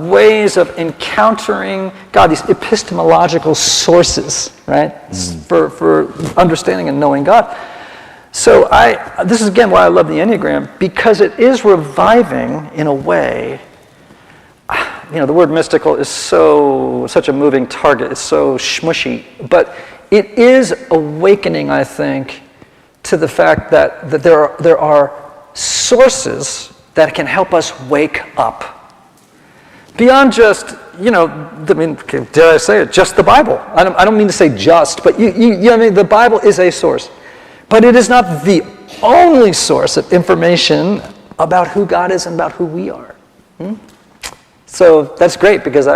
ways of encountering God, these epistemological sources, right, for understanding and knowing God. So this is again why I love the Enneagram, because it is reviving in a way. The word mystical is such a moving target. It's so smushy, but it is awakening, I think, to the fact that there are sources that can help us wake up beyond just dare I say it, just the Bible. I don't mean to say just, but the Bible is a source. But it is not the only source of information about who God is and about who we are. So that's great, because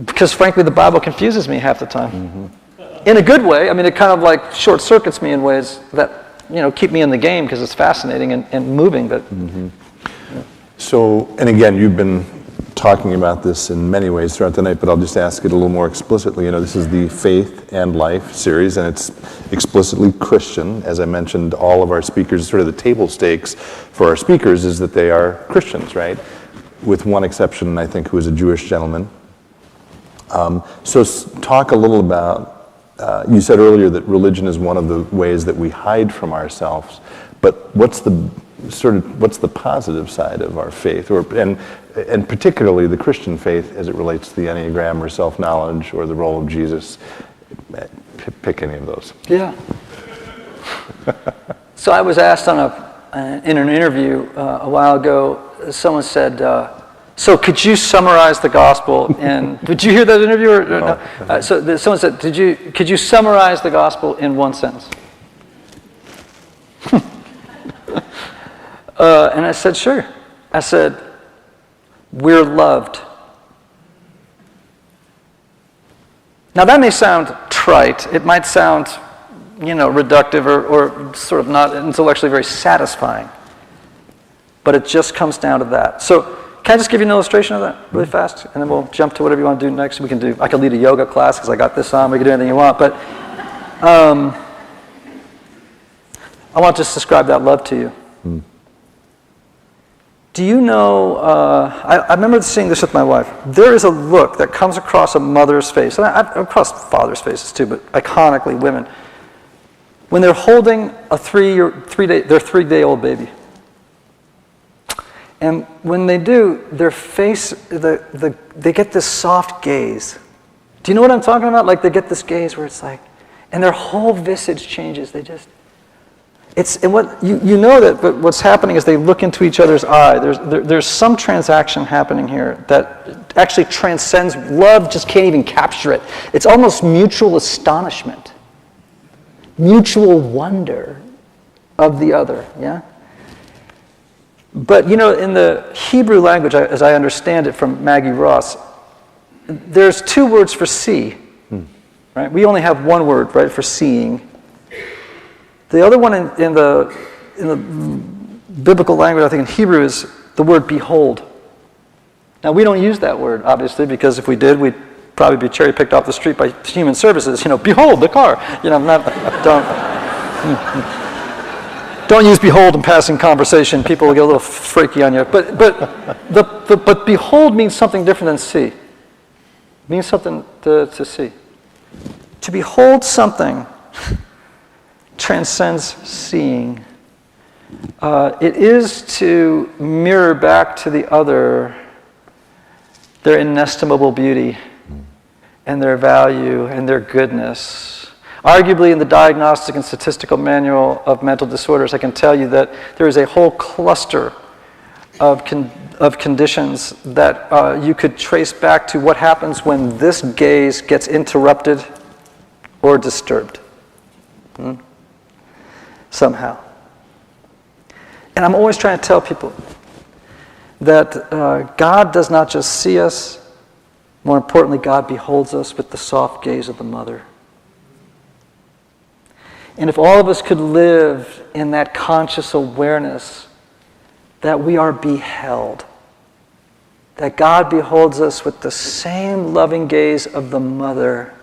because frankly the Bible confuses me half the time. In a good way. I mean, it kind of like short circuits me in ways that keep me in the game, because it's fascinating and moving. But So, and again, you've been talking about this in many ways throughout the night, but I'll just ask it a little more explicitly. This is the Faith and Life series, and it's explicitly Christian. As I mentioned, all of our speakers, sort of the table stakes for our speakers is that they are Christians, right? With one exception, I think, who is a Jewish gentleman. So talk a little about, you said earlier that religion is one of the ways that we hide from ourselves, but what's the positive side of our faith, and particularly the Christian faith as it relates to the Enneagram or self-knowledge or the role of Jesus? Pick any of those. Yeah. So I was asked in an interview a while ago, someone said, so could you summarize the gospel in, did you hear that interview? No? So someone said, could you summarize the gospel in one sentence? And I said, sure. I said, we're loved. Now that may sound trite. It might sound, reductive or sort of not intellectually very satisfying. But it just comes down to that. So can I just give you an illustration of that really fast? And then we'll jump to whatever you want to do next. I could lead a yoga class because I got this on. We can do anything you want. But I want to just describe that love to you. Do you know, I remember seeing this with my wife. There is a look that comes across a mother's face, and across fathers' faces too, but iconically women, when they're holding their 3-day-old baby. And when they do, their face, they get this soft gaze. Do you know what I'm talking about? Like they get this gaze where it's like, and their whole visage changes. And what but what's happening is they look into each other's eye. There's some transaction happening here that actually transcends love. Just can't even capture it. It's almost mutual astonishment, mutual wonder of the other. Yeah. But in the Hebrew language, as I understand it from Maggie Ross, there's 2 words for see. Right? We only have 1 word, right, for seeing. The other one in the biblical language, I think in Hebrew, is the word behold. Now we don't use that word, obviously, because if we did, we'd probably be cherry-picked off the street by human services. Behold the car. Don't use behold in passing conversation. People will get a little freaky on you. But behold means something different than see. It means something to see. To behold something transcends seeing. It is to mirror back to the other their inestimable beauty and their value and their goodness. Arguably, in the Diagnostic and Statistical Manual of Mental Disorders, I can tell you that there is a whole cluster of conditions that you could trace back to what happens when this gaze gets interrupted or disturbed. Somehow. And I'm always trying to tell people that God does not just see us, more importantly, God beholds us with the soft gaze of the mother. And if all of us could live in that conscious awareness that we are beheld, that God beholds us with the same loving gaze of the mother,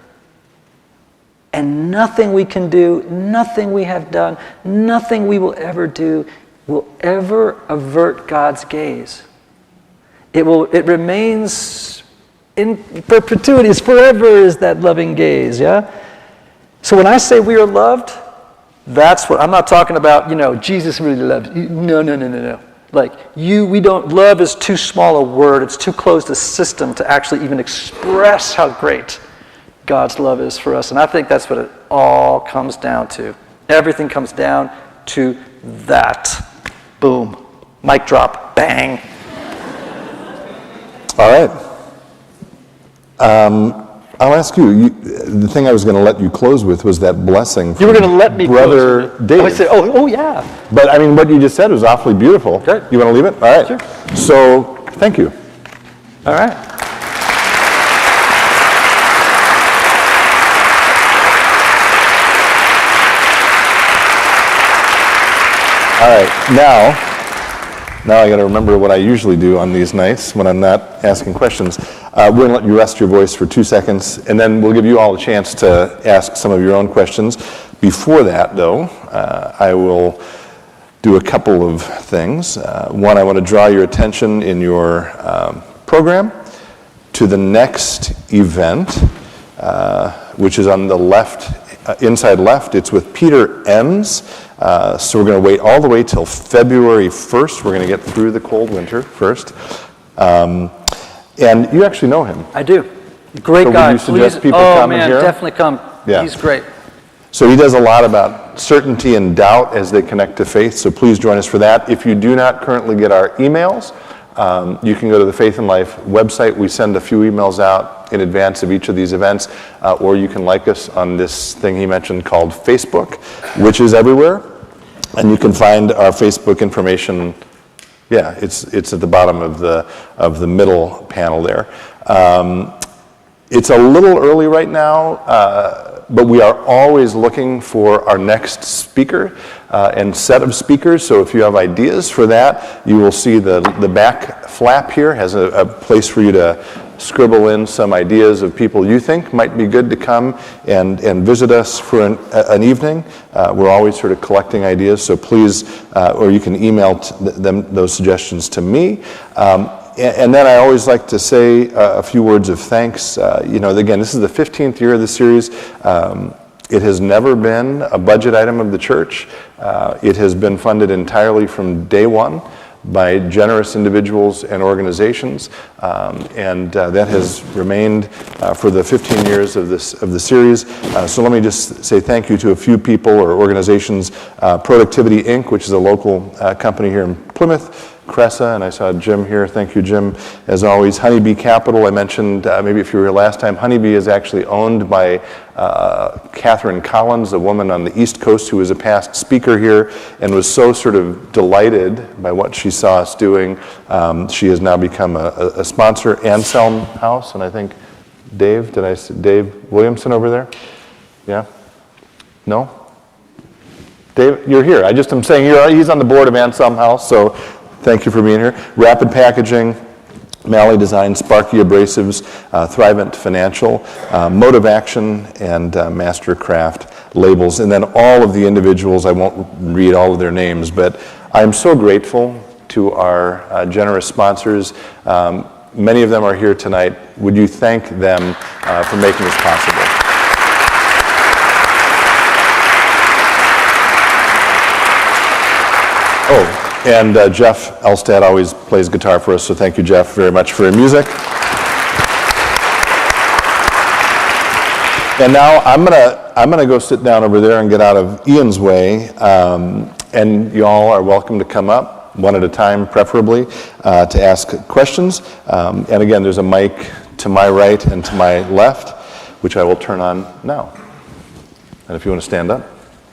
and nothing we can do, nothing we have done, nothing we will ever do will ever avert God's gaze. It remains in perpetuity. It's forever is that loving gaze, yeah? So when I say we are loved, that's what, I'm not talking about, Jesus really loves you. No. Like, love is too small a word. It's too closed a system to actually even express how great God's love is for us. And I think that's what it all comes down to. Everything comes down to that. Boom. Mic drop. Bang. All right. I'll ask you, the thing I was going to let you close with was that blessing from You were going to let me Brother close with it. Dave. I said, oh yeah. But I mean, what you just said was awfully beautiful. Okay. You want to leave it? All right. Sure. So, thank you. All right. All right. Now I got to remember what I usually do on these nights when I'm not asking questions. We're going to let you rest your voice for 2 seconds, and then we'll give you all a chance to ask some of your own questions. Before that, though, I will do a couple of things. One, I want to draw your attention in your program to the next event, which is on the left, inside left. It's with Peter Enns. So we're going to wait all the way till February 1st. We're going to get through the cold winter first. And you actually know him. I do. Great So guy. would you suggest Please, people come and man, hear him? definitely come. Yeah. He's great. So he does a lot about certainty and doubt as they connect to faith. So please join us for that. If you do not currently get our emails, you can go to the Faith and Life website. We send a few emails out in advance of each of these events, or you can like us on this thing he mentioned called Facebook, which is everywhere. And you can find our Facebook information. Yeah, it's at the bottom of the middle panel there. It's a little early right now, but we are always looking for our next speaker and set of speakers. So if you have ideas for that, you will see the back flap here has a place for you to scribble in some ideas of people you think might be good to come and visit us for an evening. We're always sort of collecting ideas, so please, or you can email those suggestions to me. And then I always like to say a few words of thanks. Again, this is the 15th year of the series. It has never been a budget item of the church. It has been funded entirely from day one by generous individuals and organizations, and that has remained for the 15 years of the series. So let me just say thank you to a few people or organizations. Productivity Inc., which is a local company here in Plymouth, Cressa, and I saw Jim here. Thank you, Jim, as always. Honeybee Capital, I mentioned maybe if you were here last time. Honeybee is actually owned by Catherine Collins, a woman on the East Coast who was a past speaker here and was so sort of delighted by what she saw us doing. She has now become a sponsor. Anselm House, and I think Dave, did I say Dave Williamson over there? Yeah? No? Dave, you're here. I'm saying he's on the board of Anselm House, so thank you for being here. Rapid Packaging, Malley Design, Sparky Abrasives, Thrivent Financial, Motive Action, and Mastercraft Labels. And then all of the individuals, I won't read all of their names, but I'm so grateful to our generous sponsors. Many of them are here tonight. Would you thank them for making this possible? Oh, and Jeff Elstad always plays guitar for us, so thank you, Jeff, very much for your music. And now I'm gonna go sit down over there and get out of Ian's way, and you all are welcome to come up, one at a time preferably, to ask questions. And again, there's a mic to my right and to my left, which I will turn on now. And if you want to stand up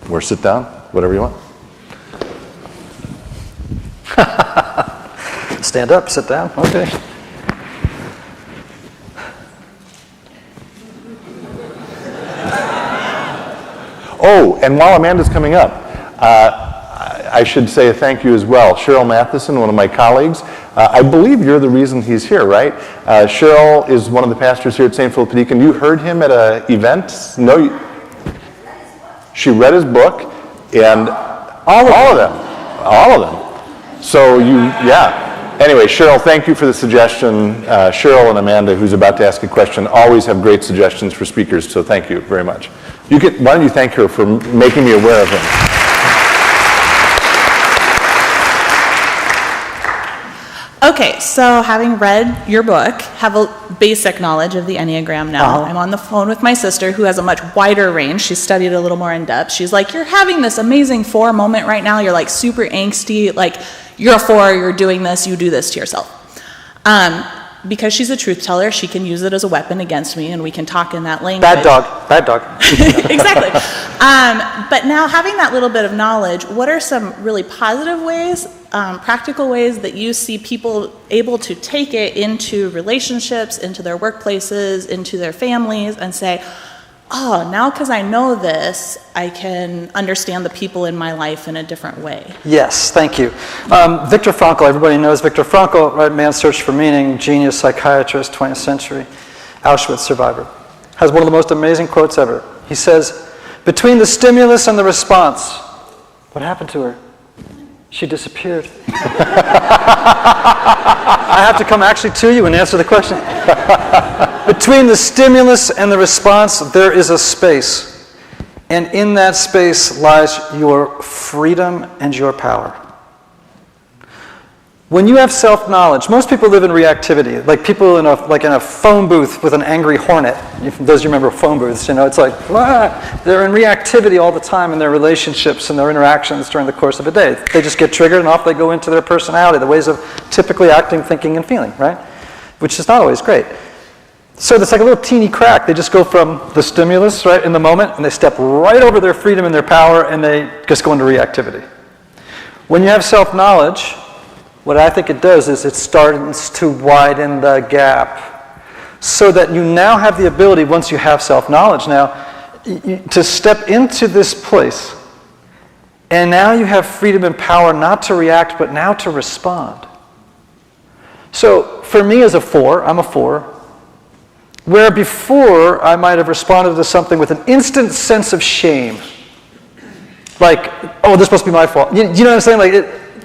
or sit down, whatever you want. Stand up, sit down. Okay. Oh, and while Amanda's coming up, I should say a thank you as well. Cheryl Matheson, one of my colleagues. I believe you're the reason he's here, right? Cheryl is one of the pastors here at St. Philip Deacon. You heard him at an event? No, she read his book, and all of them. So yeah. Anyway, Cheryl, thank you for the suggestion. Cheryl and Amanda, who's about to ask a question, always have great suggestions for speakers, so thank you very much. Why don't you thank her for making me aware of him? Okay, so having read your book, have a basic knowledge of the Enneagram now. I'm on the phone with my sister who has a much wider range. She's studied it a little more in depth. She's like, you're having this amazing 4 moment right now. You're like super angsty, like you're a 4, you're doing this, you do this to yourself. Because she's a truth teller, she can use it as a weapon against me, and we can talk in that language. Bad dog. Exactly. But now having that little bit of knowledge, what are some really positive ways, practical ways that you see people able to take it into relationships, into their workplaces, into their families, and say, oh, now because I know this, I can understand the people in my life in a different way? Yes, thank you. Viktor Frankl, everybody knows Viktor Frankl, right? Man's Search for Meaning, genius psychiatrist, 20th century, Auschwitz survivor. Has one of the most amazing quotes ever. He says, between the stimulus and the response, what happened to her? She disappeared. I have to come actually to you and answer the question. Between the stimulus and the response, there is a space. And in that space lies your freedom and your power. When you have self-knowledge, most people live in reactivity, like people in a phone booth with an angry hornet. Those of you remember phone booths, it's like, they're in reactivity all the time in their relationships and their interactions during the course of a day. They just get triggered and off they go into their personality, the ways of typically acting, thinking, and feeling, right? Which is not always great. So it's like a little teeny crack. They just go from the stimulus, right, in the moment, and they step right over their freedom and their power, and they just go into reactivity. When you have self-knowledge, what I think it does is it starts to widen the gap so that you now have the ability, once you have self-knowledge now, to step into this place. And now you have freedom and power not to react, but now to respond. So for me as a 4, I'm a 4, where before I might have responded to something with an instant sense of shame. Like, oh, this must be my fault. You know what I'm saying?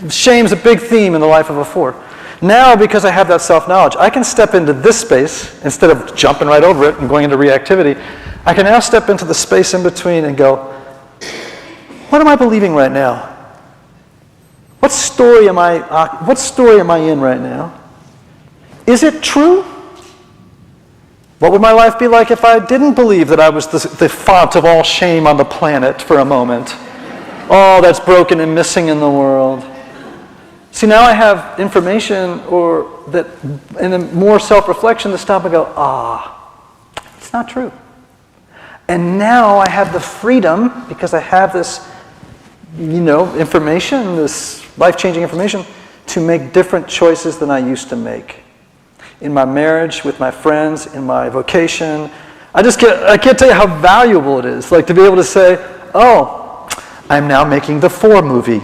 Shame's a big theme in the life of a 4. Now, because I have that self-knowledge, I can step into this space, instead of jumping right over it and going into reactivity, I can now step into the space in between and go, what am I believing right now? What story am I in right now? Is it true? What would my life be like if I didn't believe that I was the font of all shame on the planet for a moment? All that's broken and missing in the world. See, now I have information and then more self-reflection to stop and go, it's not true. And now I have the freedom, because I have this, information, this life-changing information, to make different choices than I used to make. In my marriage, with my friends, in my vocation. I can't tell you how valuable it is, to be able to say, I'm now making the 4 movie.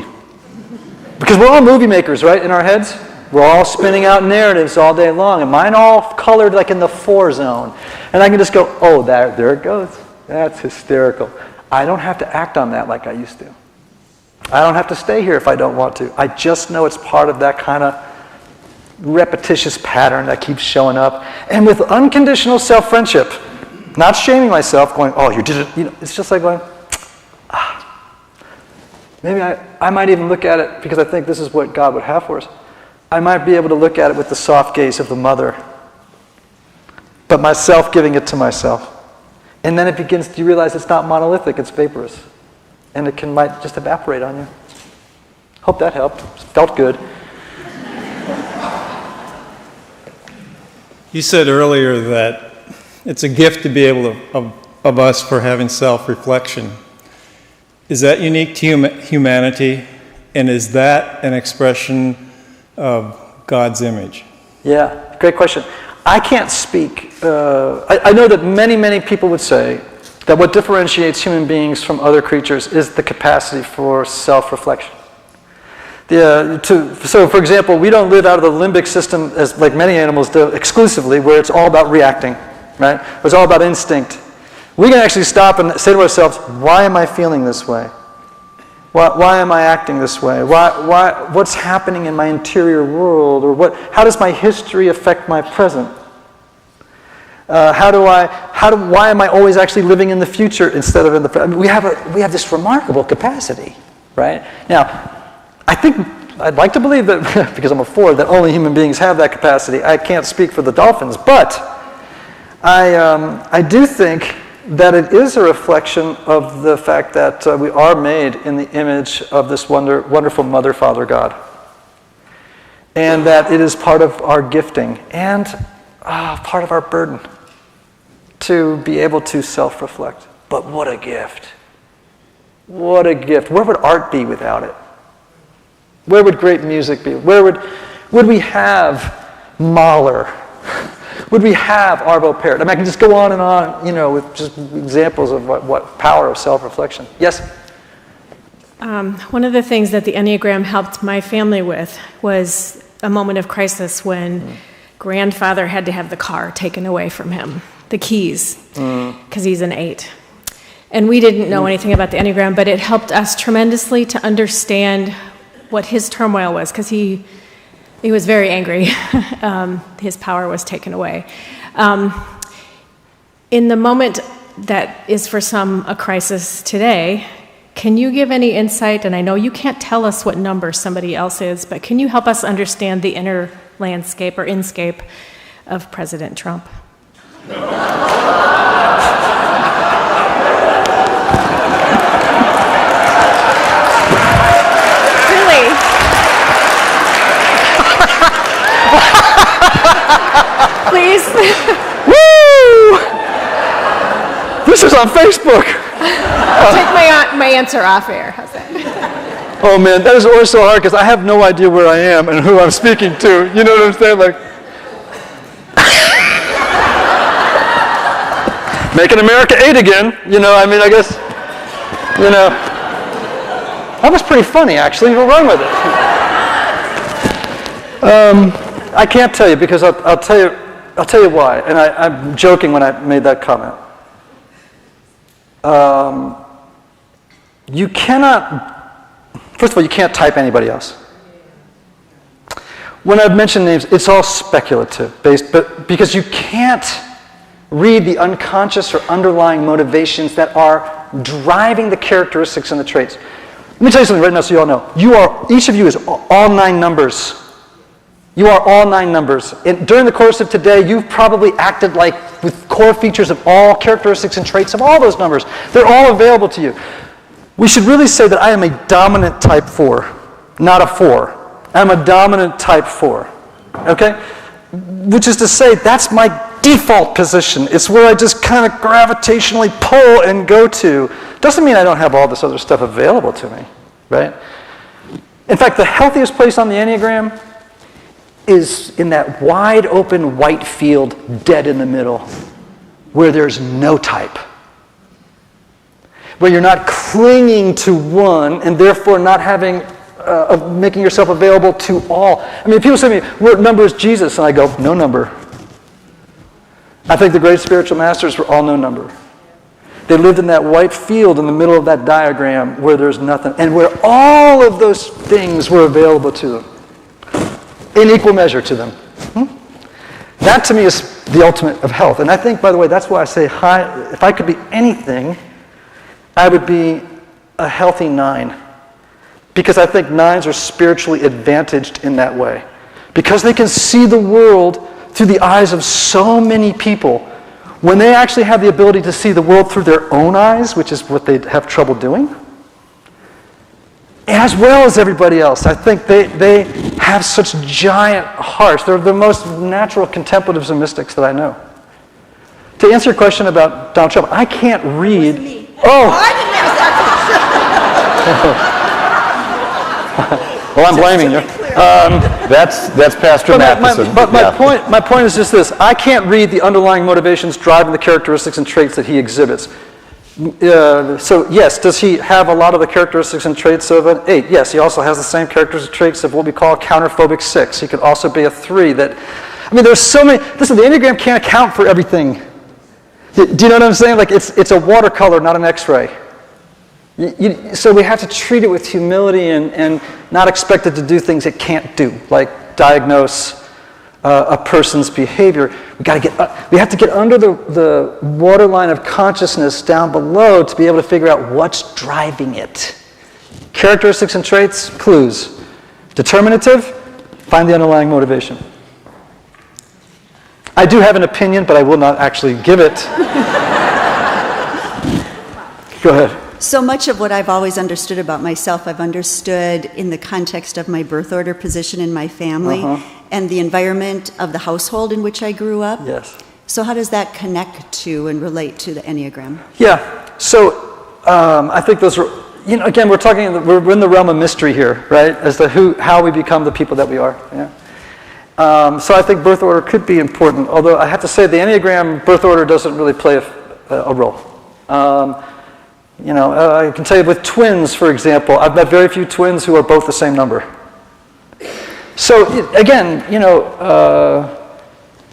Because we're all movie makers, right, in our heads? We're all spinning out narratives all day long, and mine all colored in the 4 zone. And I can just go, there it goes. That's hysterical. I don't have to act on that like I used to. I don't have to stay here if I don't want to. I just know it's part of that kind of repetitious pattern that keeps showing up. And with unconditional self-friendship, not shaming myself, going, you did it. It's just like going, maybe I might even look at it, because I think this is what God would have for us. I might be able to look at it with the soft gaze of the mother, but myself giving it to myself. And then you realize it's not monolithic, it's vaporous. And it might just evaporate on you. Hope that helped. Felt good. You said earlier that it's a gift to be able of us for having self-reflection. Is that unique to humanity, and is that an expression of God's image? Yeah, great question. I can't speak. I know that many, many people would say that what differentiates human beings from other creatures is the capacity for self-reflection. So, for example, we don't live out of the limbic system, as like many animals do, exclusively, where it's all about reacting, right? It's all about instinct. We can actually stop and say to ourselves, why am I feeling this way? Why am I acting this way? What's happening in my interior world? Or how does my history affect my present? How why am I always actually living in the future instead of in the present? We have this remarkable capacity, right? Now, I'd like to believe that, because I'm a 4, that only human beings have that capacity. I can't speak for the dolphins, but I do think that it is a reflection of the fact that we are made in the image of this wonderful Mother, Father, God. And that it is part of our gifting and part of our burden to be able to self-reflect. But what a gift. What a gift. Where would art be without it? Where would great music be? Where would we have Mahler? Would we have Arvo Pärt? I mean, I can just go on and on, with just examples of what power of self-reflection. Yes? One of the things that the Enneagram helped my family with was a moment of crisis when grandfather had to have the car taken away from him, the keys, because he's an 8. And we didn't know anything about the Enneagram, but it helped us tremendously to understand what his turmoil was, because he was very angry. His power was taken away. In the moment that is for some a crisis today, can you give any insight? And I know you can't tell us what number somebody else is, but can you help us understand the inner landscape or inscape of President Trump? Really? Please? Woo! This is on Facebook. I'll take my answer off air. How's that? Oh man, that is always so hard because I have no idea where I am and who I'm speaking to. You know what I'm saying? Like, making America 8 again. I guess, that was pretty funny actually. We'll run with it. I can't tell you because I'll tell you why. And I'm joking when I made that comment. You cannot, first of all, you can't type anybody else. When I've mentioned names, it's all speculative, but because you can't read the unconscious or underlying motivations that are driving the characteristics and the traits. Let me tell you something right now so you all know. Each of you is all 9 numbers. You are all 9 numbers. And during the course of today, you've probably acted like with core features of all characteristics and traits of all those numbers. They're all available to you. We should really say that I am a dominant type 4, not a 4. I'm a dominant type 4. Okay? Which is to say, that's my default position. It's where I just kind of gravitationally pull and go to. Doesn't mean I don't have all this other stuff available to me, right? In fact, the healthiest place on the Enneagram is in that wide open white field dead in the middle where there's no type. Where you're not clinging to one and therefore not having, making yourself available to all. I mean, people say to me, what number is Jesus? And I go, no number. I think the great spiritual masters were all no number. They lived in that white field in the middle of that diagram where there's nothing and where all of those things were available to them. In equal measure to them. That to me is the ultimate of health. And I think, by the way, that's why I say if I could be anything, I would be a healthy 9. Because I think 9s are spiritually advantaged in that way. Because they can see the world through the eyes of so many people. When they actually have the ability to see the world through their own eyes, which is what they have trouble doing, as well as everybody else. I think they have such giant hearts. They're the most natural contemplatives and mystics that I know. To answer your question about Donald Trump, I can't read. Oh! Well, I'm blaming you. That's Pastor Matheson. My point is just this. I can't read the underlying motivations driving the characteristics and traits that he exhibits. So yes, does he have a lot of the characteristics and traits of an 8? Yes, he also has the same characteristics and traits of what we call a counterphobic 6. He could also be a 3 there's so many, listen, the Enneagram can't account for everything. Do you know what I'm saying? Like it's a watercolor, not an X-ray. So we have to treat it with humility and not expect it to do things it can't do, like diagnose a person's behavior. We have to get under the waterline of consciousness down below to be able to figure out what's driving it. Characteristics and traits, clues. Determinative, find the underlying motivation. I do have an opinion, but I will not actually give it. Go ahead. So much of what I've always understood about myself, I've understood in the context of my birth order position in my family and the environment of the household in which I grew up. Yes. So how does that connect to and relate to the Enneagram? Yeah. So I think those are, again, we're in the realm of mystery here, right? As to how we become the people that we are. Yeah. So I think birth order could be important, although I have to say the Enneagram birth order doesn't really play a role. I can tell you with twins, for example, I've met very few twins who are both the same number. So again,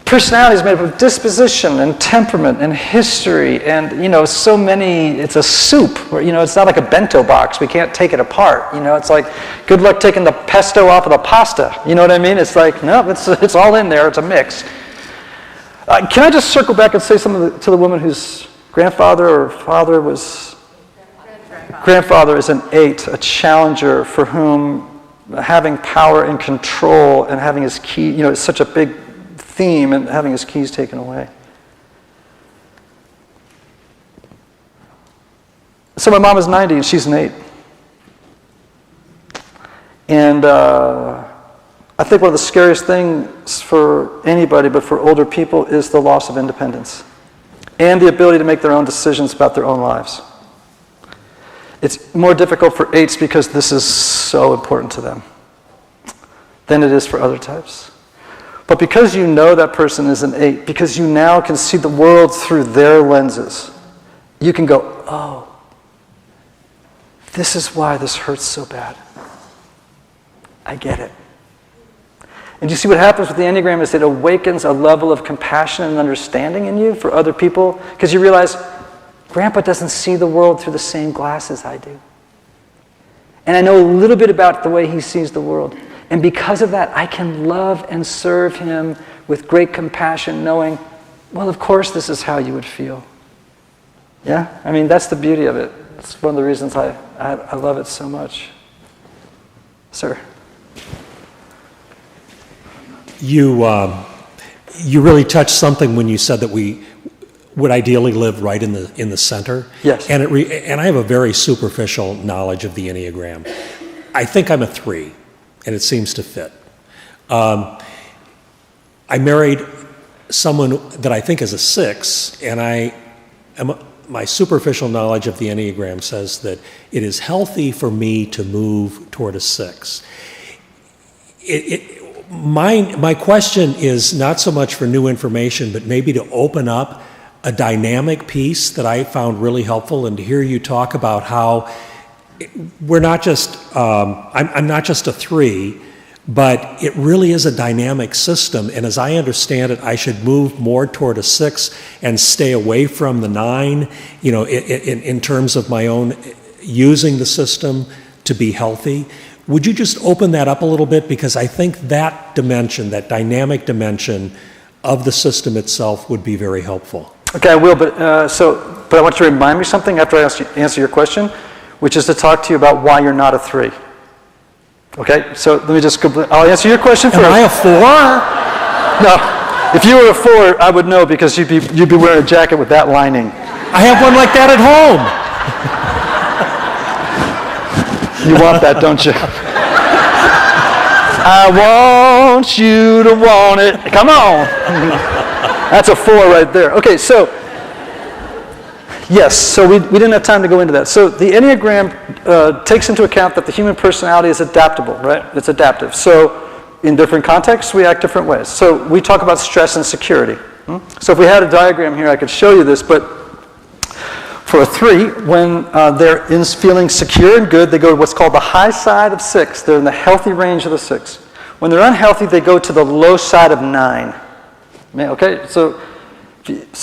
personality is made up of disposition and temperament and history and, so many, it's a soup where, it's not like a bento box. We can't take it apart. It's like, good luck taking the pesto off of the pasta. You know what I mean? It's like, no, it's all in there. It's a mix. Can I just circle back and say something to the woman whose grandfather or father was... Grandfather is an 8, a challenger for whom having power and control and having his key, it's such a big theme, and having his keys taken away. So my mom is 90 and she's an 8. And I think one of the scariest things for anybody, but for older people, is the loss of independence and the ability to make their own decisions about their own lives. It's more difficult for 8s because this is so important to them than it is for other types. But because you know that person is an 8, because you now can see the world through their lenses, you can go, oh, this is why this hurts so bad. I get it. And you see what happens with the Enneagram is it awakens a level of compassion and understanding in you for other people, because you realize, Grandpa doesn't see the world through the same glasses I do. And I know a little bit about the way he sees the world. And because of that, I can love and serve him with great compassion, knowing, well, of course this is how you would feel. Yeah? I mean, that's the beauty of it. It's one of the reasons I love it so much. Sir? You really touched something when you said that we would ideally live right in the center. Yes. And I have a very superficial knowledge of the Enneagram. I think I'm a 3, and it seems to fit. I married someone that I think is a 6, and my superficial knowledge of the Enneagram says that it is healthy for me to move toward a 6. My question is not so much for new information, but maybe to open up a dynamic piece that I found really helpful, and to hear you talk about how we're not just, I'm not just a 3, but it really is a dynamic system, and as I understand it, I should move more toward a 6 and stay away from the 9, in terms of my own using the system to be healthy. Would you just open that up a little bit? Because I think that dimension, that dynamic dimension of the system itself would be very helpful. Okay, I will, but I want you to remind me something after I answer your question, which is to talk to you about why you're not a 3. Okay, so let me just I'll answer your question first. Am I a 4? No, if you were a 4, I would know, because you'd be wearing a jacket with that lining. I have one like that at home. You want that, don't you? I want you to want it. Come on. That's a 4 right there. Okay, so, yes, so we didn't have time to go into that. So the Enneagram takes into account that the human personality is adaptable, right? It's adaptive. So in different contexts, we act different ways. So we talk about stress and security. So if we had a diagram here, I could show you this, but for a 3, when they're feeling secure and good, they go to what's called the high side of 6. They're in the healthy range of the 6. When they're unhealthy, they go to the low side of 9. Okay, so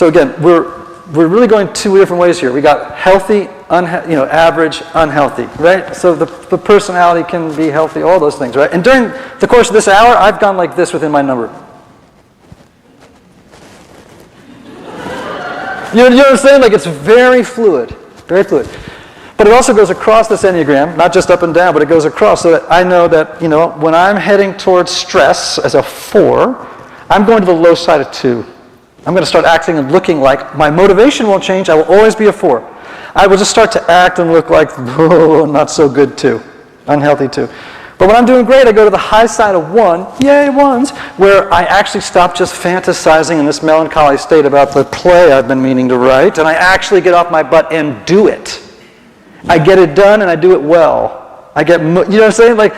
again, we're really going 2 different ways here. We got healthy, average, unhealthy, right? So the personality can be healthy, all those things, right? And during the course of this hour, I've gone like this within my number. You know what I'm saying? Like, it's very fluid, very fluid. But it also goes across this Enneagram, not just up and down, but it goes across so that I know that, when I'm heading towards stress as a 4, I'm going to the low side of 2. I'm going to start acting and looking like my motivation won't change. I will always be a 4. I will just start to act and look like, oh, not so good 2, unhealthy 2. But when I'm doing great, I go to the high side of 1, yay, 1s, where I actually stop just fantasizing in this melancholy state about the play I've been meaning to write, and I actually get off my butt and do it. I get it done and I do it well. You know what I'm saying? Like,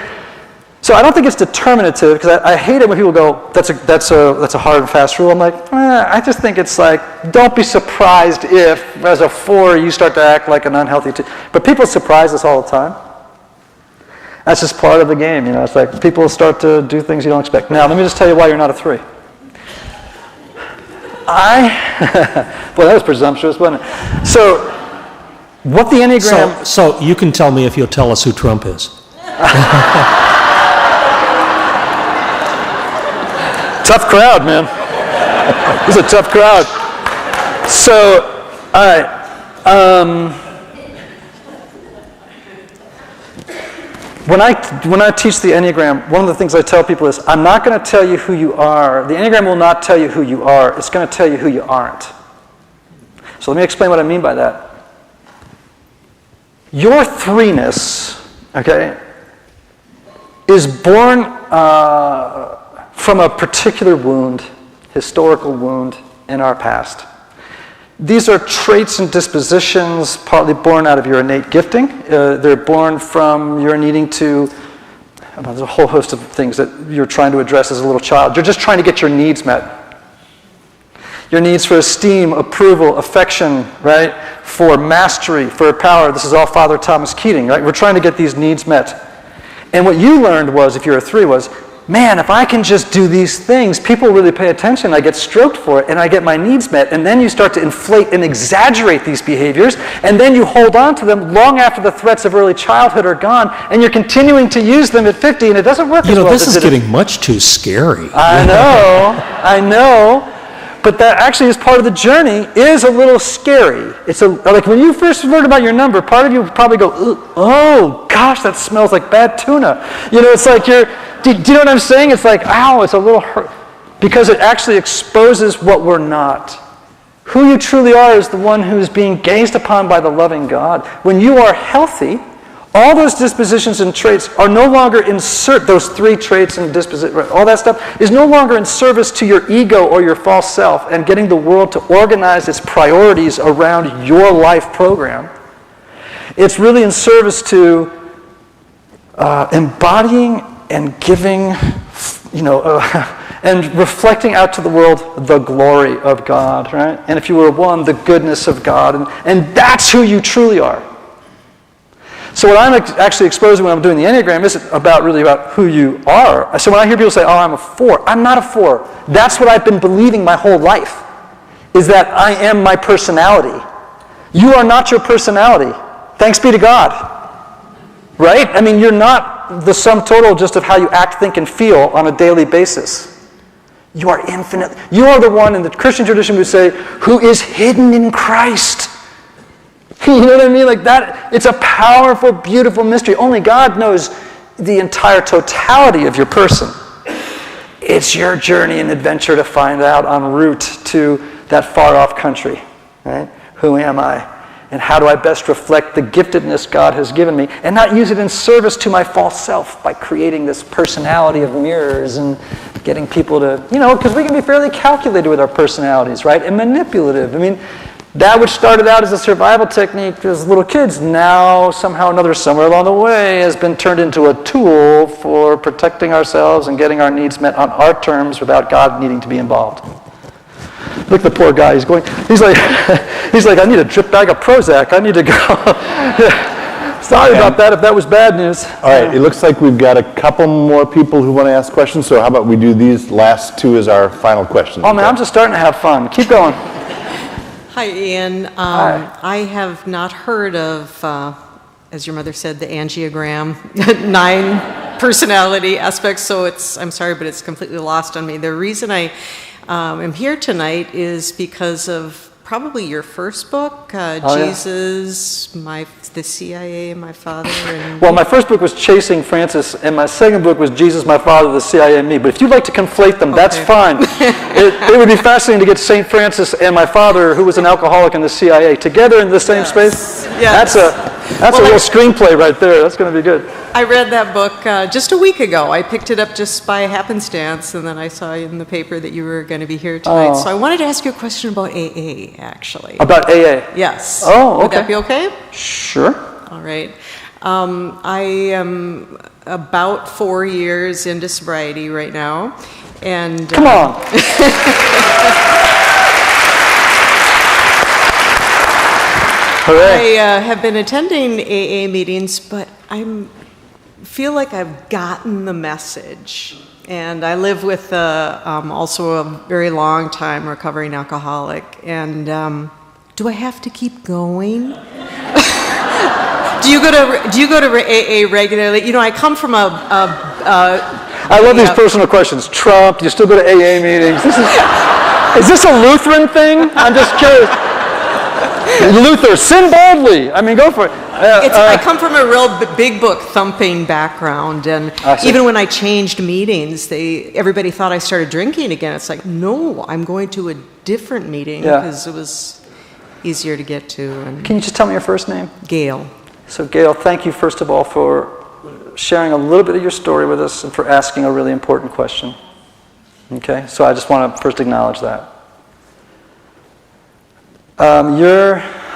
so I don't think it's determinative, because I hate it when people go, that's a hard and fast rule. I'm like, I just think it's like, don't be surprised if, as a 4, you start to act like an unhealthy 2. But people surprise us all the time. That's just part of the game, It's like people start to do things you don't expect. Now, let me just tell you why you're not a 3. Boy, that was presumptuous, wasn't it? So, what the Enneagram... So you can tell me if you'll tell us who Trump is. Tough crowd, man. It's a tough crowd. So, all right. When I teach the Enneagram, one of the things I tell people is, I'm not going to tell you who you are. The Enneagram will not tell you who you are. It's going to tell you who you aren't. So let me explain what I mean by that. Your 3-ness, okay, is born from a particular wound, historical wound in our past. These are traits and dispositions partly born out of your innate gifting. They're born from your needing to, there's a whole host of things that you're trying to address as a little child. You're just trying to get your needs met. Your needs for esteem, approval, affection, right? For mastery, for power. This is all Father Thomas Keating, right? We're trying to get these needs met. And what you learned was, if you're a 3, was, man, if I can just do these things, people really pay attention, I get stroked for it, and I get my needs met. And then you start to inflate and exaggerate these behaviors, and then you hold on to them long after the threats of early childhood are gone, and you're continuing to use them at 50, and it doesn't work as well as it did. This is getting much too scary. I know. But that actually is part of the journey, is a little scary. It's like when you first learn about your number, part of you would probably go, oh gosh, that smells like bad tuna. It's like do you know what I'm saying? It's like, ow, it's a little hurt. Because it actually exposes what we're not. Who you truly are is the one who is being gazed upon by the loving God. When you are healthy, all those dispositions and traits are no longer those 3 traits and dispositions, all that stuff is no longer in service to your ego or your false self and getting the world to organize its priorities around your life program. It's really in service to embodying and giving, and reflecting out to the world the glory of God, right? And if you were 1, the goodness of God. And that's who you truly are. So what I'm actually exposing when I'm doing the Enneagram isn't really about who you are. So when I hear people say, oh, I'm a 4, I'm not a 4. That's what I've been believing my whole life, is that I am my personality. You are not your personality. Thanks be to God. Right? I mean, you're not the sum total just of how you act, think, and feel on a daily basis. You are infinite. You are the one in the Christian tradition who say, who is hidden in Christ. You know what I mean? Like that, it's a powerful, beautiful mystery. Only God knows the entire totality of your person. It's your journey and adventure to find out en route to that far-off country. Right? Who am I? And how do I best reflect the giftedness God has given me and not use it in service to my false self by creating this personality of mirrors and getting people to, because we can be fairly calculated with our personalities, right? And manipulative. I mean, that which started out as a survival technique as little kids, now somehow or another, somewhere along the way, has been turned into a tool for protecting ourselves and getting our needs met on our terms without God needing to be involved. Look at the poor guy. He's like, I need a drip bag of Prozac. I need to go. Sorry about that if that was bad news. All right, it looks like we've got a couple more people who want to ask questions, so how about we do these last 2 as our final questions? Oh man, I'm just starting to have fun. Keep going. Hi, Ian. Hi. I have not heard of, as your mother said, the Angiogram, 9 personality aspects, so I'm sorry, but it's completely lost on me. The reason I am here tonight is because of probably your first book, yeah. Jesus, the CIA, my father, and... Well, my first book was Chasing Francis, and my second book was Jesus, My Father, the CIA, and Me. But if you'd like to conflate them, that's fine. It would be fascinating to get St. Francis and my father, who was an alcoholic in the CIA, together in the same space. Yes. That's a real screenplay right there. That's going to be good. I read that book just a week ago. I picked it up just by happenstance, and then I saw in the paper that you were going to be here tonight. So I wanted to ask you a question about AA, actually. About AA? Yes. Oh, okay. Would that be okay? Sure. All right. I am about 4 years into sobriety right now, and... Come on. Hooray. I have been attending AA meetings, but I feel like I've gotten the message. And I live with also a very long time recovering alcoholic. And do I have to keep going? Do you go to AA regularly? You know, I come from I love these personal questions. Trump, do you still go to AA meetings? Is this a Lutheran thing? I'm just curious. Luther, sin boldly. I mean, go for it. I come from a real big book thumping background, and even when I changed meetings, everybody thought I started drinking again. It's like, no, I'm going to a different meeting because it was easier to get to. And can you just tell me your first name? Gail. So, Gail, thank you first of all for sharing a little bit of your story with us and for asking a really important question. Okay, so I just want to first acknowledge that.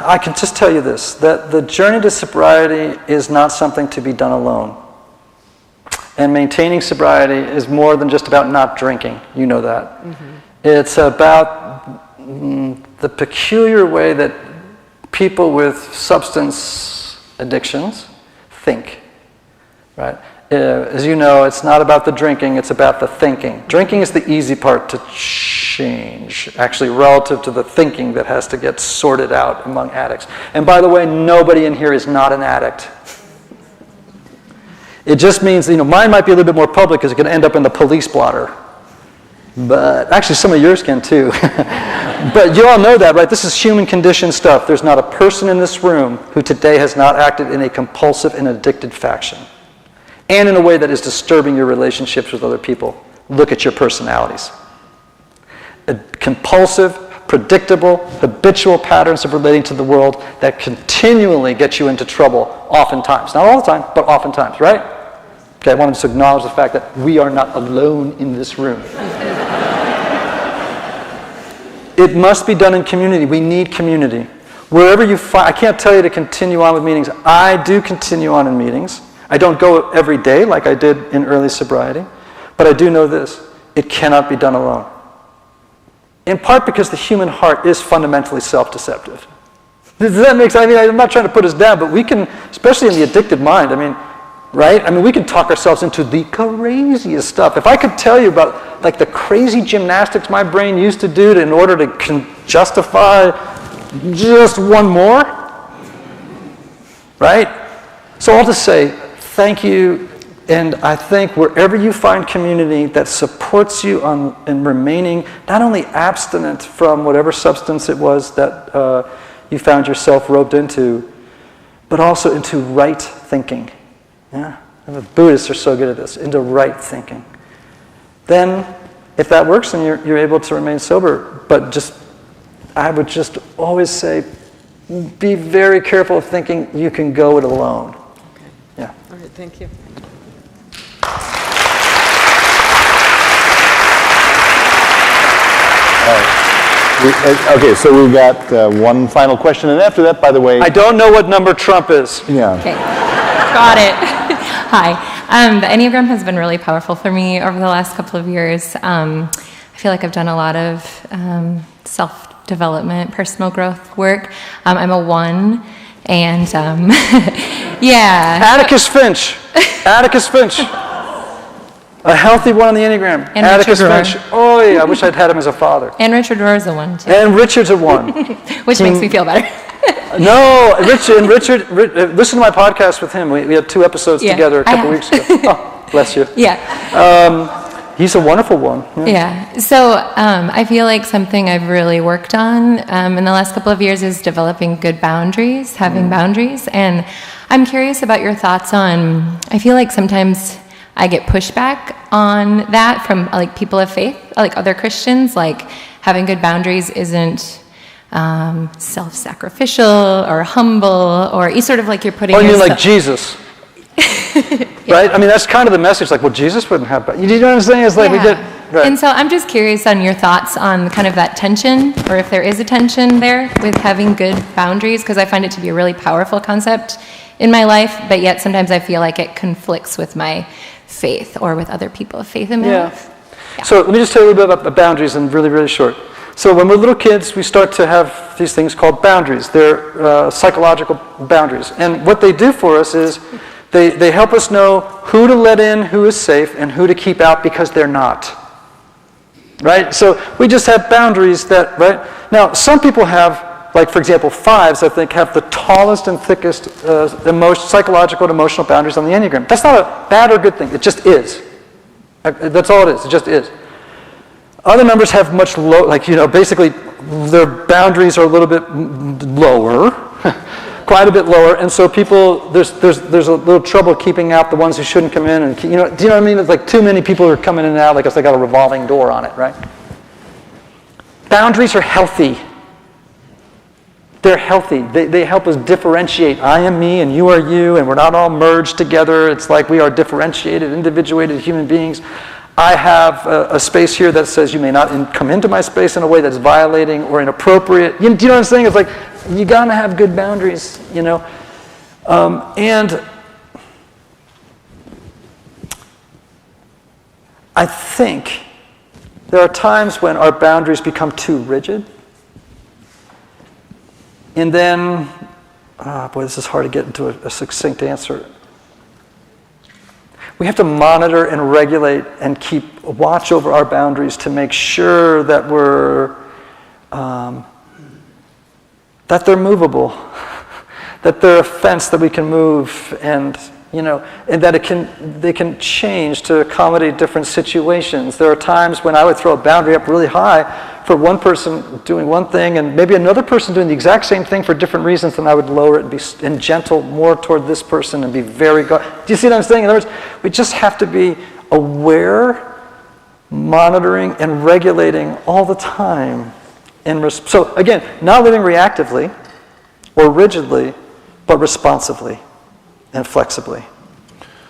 I can just tell you this, that the journey to sobriety is not something to be done alone. And maintaining sobriety is more than just about not drinking. You know that. Mm-hmm. It's about the peculiar way that people with substance addictions think, right? As you know, it's not about the drinking, it's about the thinking. Drinking is the easy part to change, actually, relative to the thinking that has to get sorted out among addicts. And by the way, nobody in here is not an addict. It just means, mine might be a little bit more public because it can end up in the police blotter. But actually, some of yours can too. But you all know that, right? This is human condition stuff. There's not a person in this room who today has not acted in a compulsive and addicted fashion, and in a way that is disturbing your relationships with other people. Look at your personalities. Compulsive, predictable, habitual patterns of relating to the world that continually get you into trouble, oftentimes. Not all the time, but oftentimes, right? Okay, I wanted to acknowledge the fact that we are not alone in this room. It must be done in community. We need community. Wherever you find, I can't tell you to continue on with meetings. I do continue on in meetings. I don't go every day like I did in early sobriety, but I do know this: it cannot be done alone. In part because the human heart is fundamentally self-deceptive. Does that make sense? I mean, I'm not trying to put us down, but we can, especially in the addicted mind, right? We can talk ourselves into the craziest stuff. If I could tell you about the crazy gymnastics my brain used to do in order to justify just one more, right? So I'll just say thank you. And I think wherever you find community that supports you in remaining not only abstinent from whatever substance it was that you found yourself roped into, but also into right thinking. Yeah, and the Buddhists are so good at this, into right thinking. Then, if that works, then you're able to remain sober. But I would just always say, be very careful of thinking you can go it alone. Okay. Yeah. All right. Thank you. Okay, so we've got one final question, and after that, by the way... I don't know what number Trump is. Yeah. Okay, got it. Hi. The Enneagram has been really powerful for me over the last couple of years. I feel like I've done a lot of self-development, personal growth work. I'm a 1, and yeah. Atticus Finch. Atticus Finch. A healthy one on the Enneagram. And Atticus Richard Finch. Oh, yeah, I wish I'd had him as a father. And Richard Rohr is a 1, too. And Richard's a 1. Which makes me feel better. No, Richard, listen to my podcast with him. We had 2 episodes together a couple weeks ago. Oh, bless you. Yeah. He's a wonderful one. Yeah. So I feel like something I've really worked on in the last couple of years is developing good boundaries, having boundaries. And I'm curious about your thoughts on, I feel like sometimes I get pushback on that from like people of faith, like other Christians, like having good boundaries isn't self-sacrificial or humble, or you sort of like you're putting Oh, you mean yourself... like Jesus? Right? I mean, that's kind of the message, like, well, Jesus wouldn't have, you know what I'm saying? It's like we get, right. And so I'm just curious on your thoughts on kind of that tension, or if there is a tension there with having good boundaries, because I find it to be a really powerful concept in my life, but yet sometimes I feel like it conflicts with my faith or with other people of faith in my life. Yeah. So let me just tell you a little bit about the boundaries in really, really short. So when we're little kids, we start to have these things called boundaries. They're psychological boundaries. And what they do for us is they help us know who to let in, who is safe, and who to keep out because they're not. Right? So we just have boundaries that, right? Now, some people have, like, for example, 5s, I think, have the tallest and thickest psychological and emotional boundaries on the Enneagram. That's not a bad or good thing. It just is. That's all it is. It just is. Other members have much low, like, basically their boundaries are a little bit lower, quite a bit lower, and so people, there's a little trouble keeping out the ones who shouldn't come in, and do you know what I mean? It's like too many people are coming in and out, like it's like got a revolving door on it, right? Boundaries are healthy. They're healthy. They help us differentiate. I am me and you are you, and we're not all merged together. It's like we are differentiated, individuated human beings. I have a space here that says you may not come into my space in a way that's violating or inappropriate. Do you know what I'm saying? It's like you gotta have good boundaries, and I think there are times when our boundaries become too rigid. And then, boy, this is hard to get into a succinct answer. We have to monitor and regulate and keep watch over our boundaries to make sure that that they're movable, that they're a fence that we can move, and and that they can change to accommodate different situations. There are times when I would throw a boundary up really high for one person doing one thing, and maybe another person doing the exact same thing for different reasons, and I would lower it and gentle more toward this person and be very do you see what I'm saying? In other words, we just have to be aware, monitoring, and regulating all the time. So again, not living reactively or rigidly, but responsively and flexibly.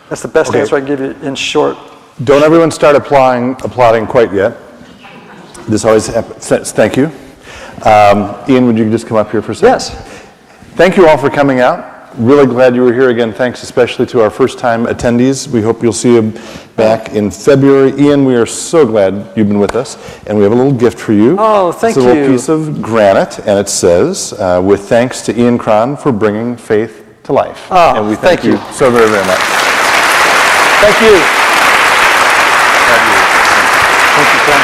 That's the best answer I can give you in short. Don't everyone start applauding quite yet. This always happens. Thank you. Ian, would you just come up here for a second? Yes. Thank you all for coming out. Really glad you were here again. Thanks especially to our first-time attendees. We hope you'll see you back in February. Ian, we are so glad you've been with us. And we have a little gift for you. Oh, thank you. It's a little piece of granite, and it says, with thanks to Ian Cron for bringing faith to life. Oh, and we thank you so very, very much. Thank you.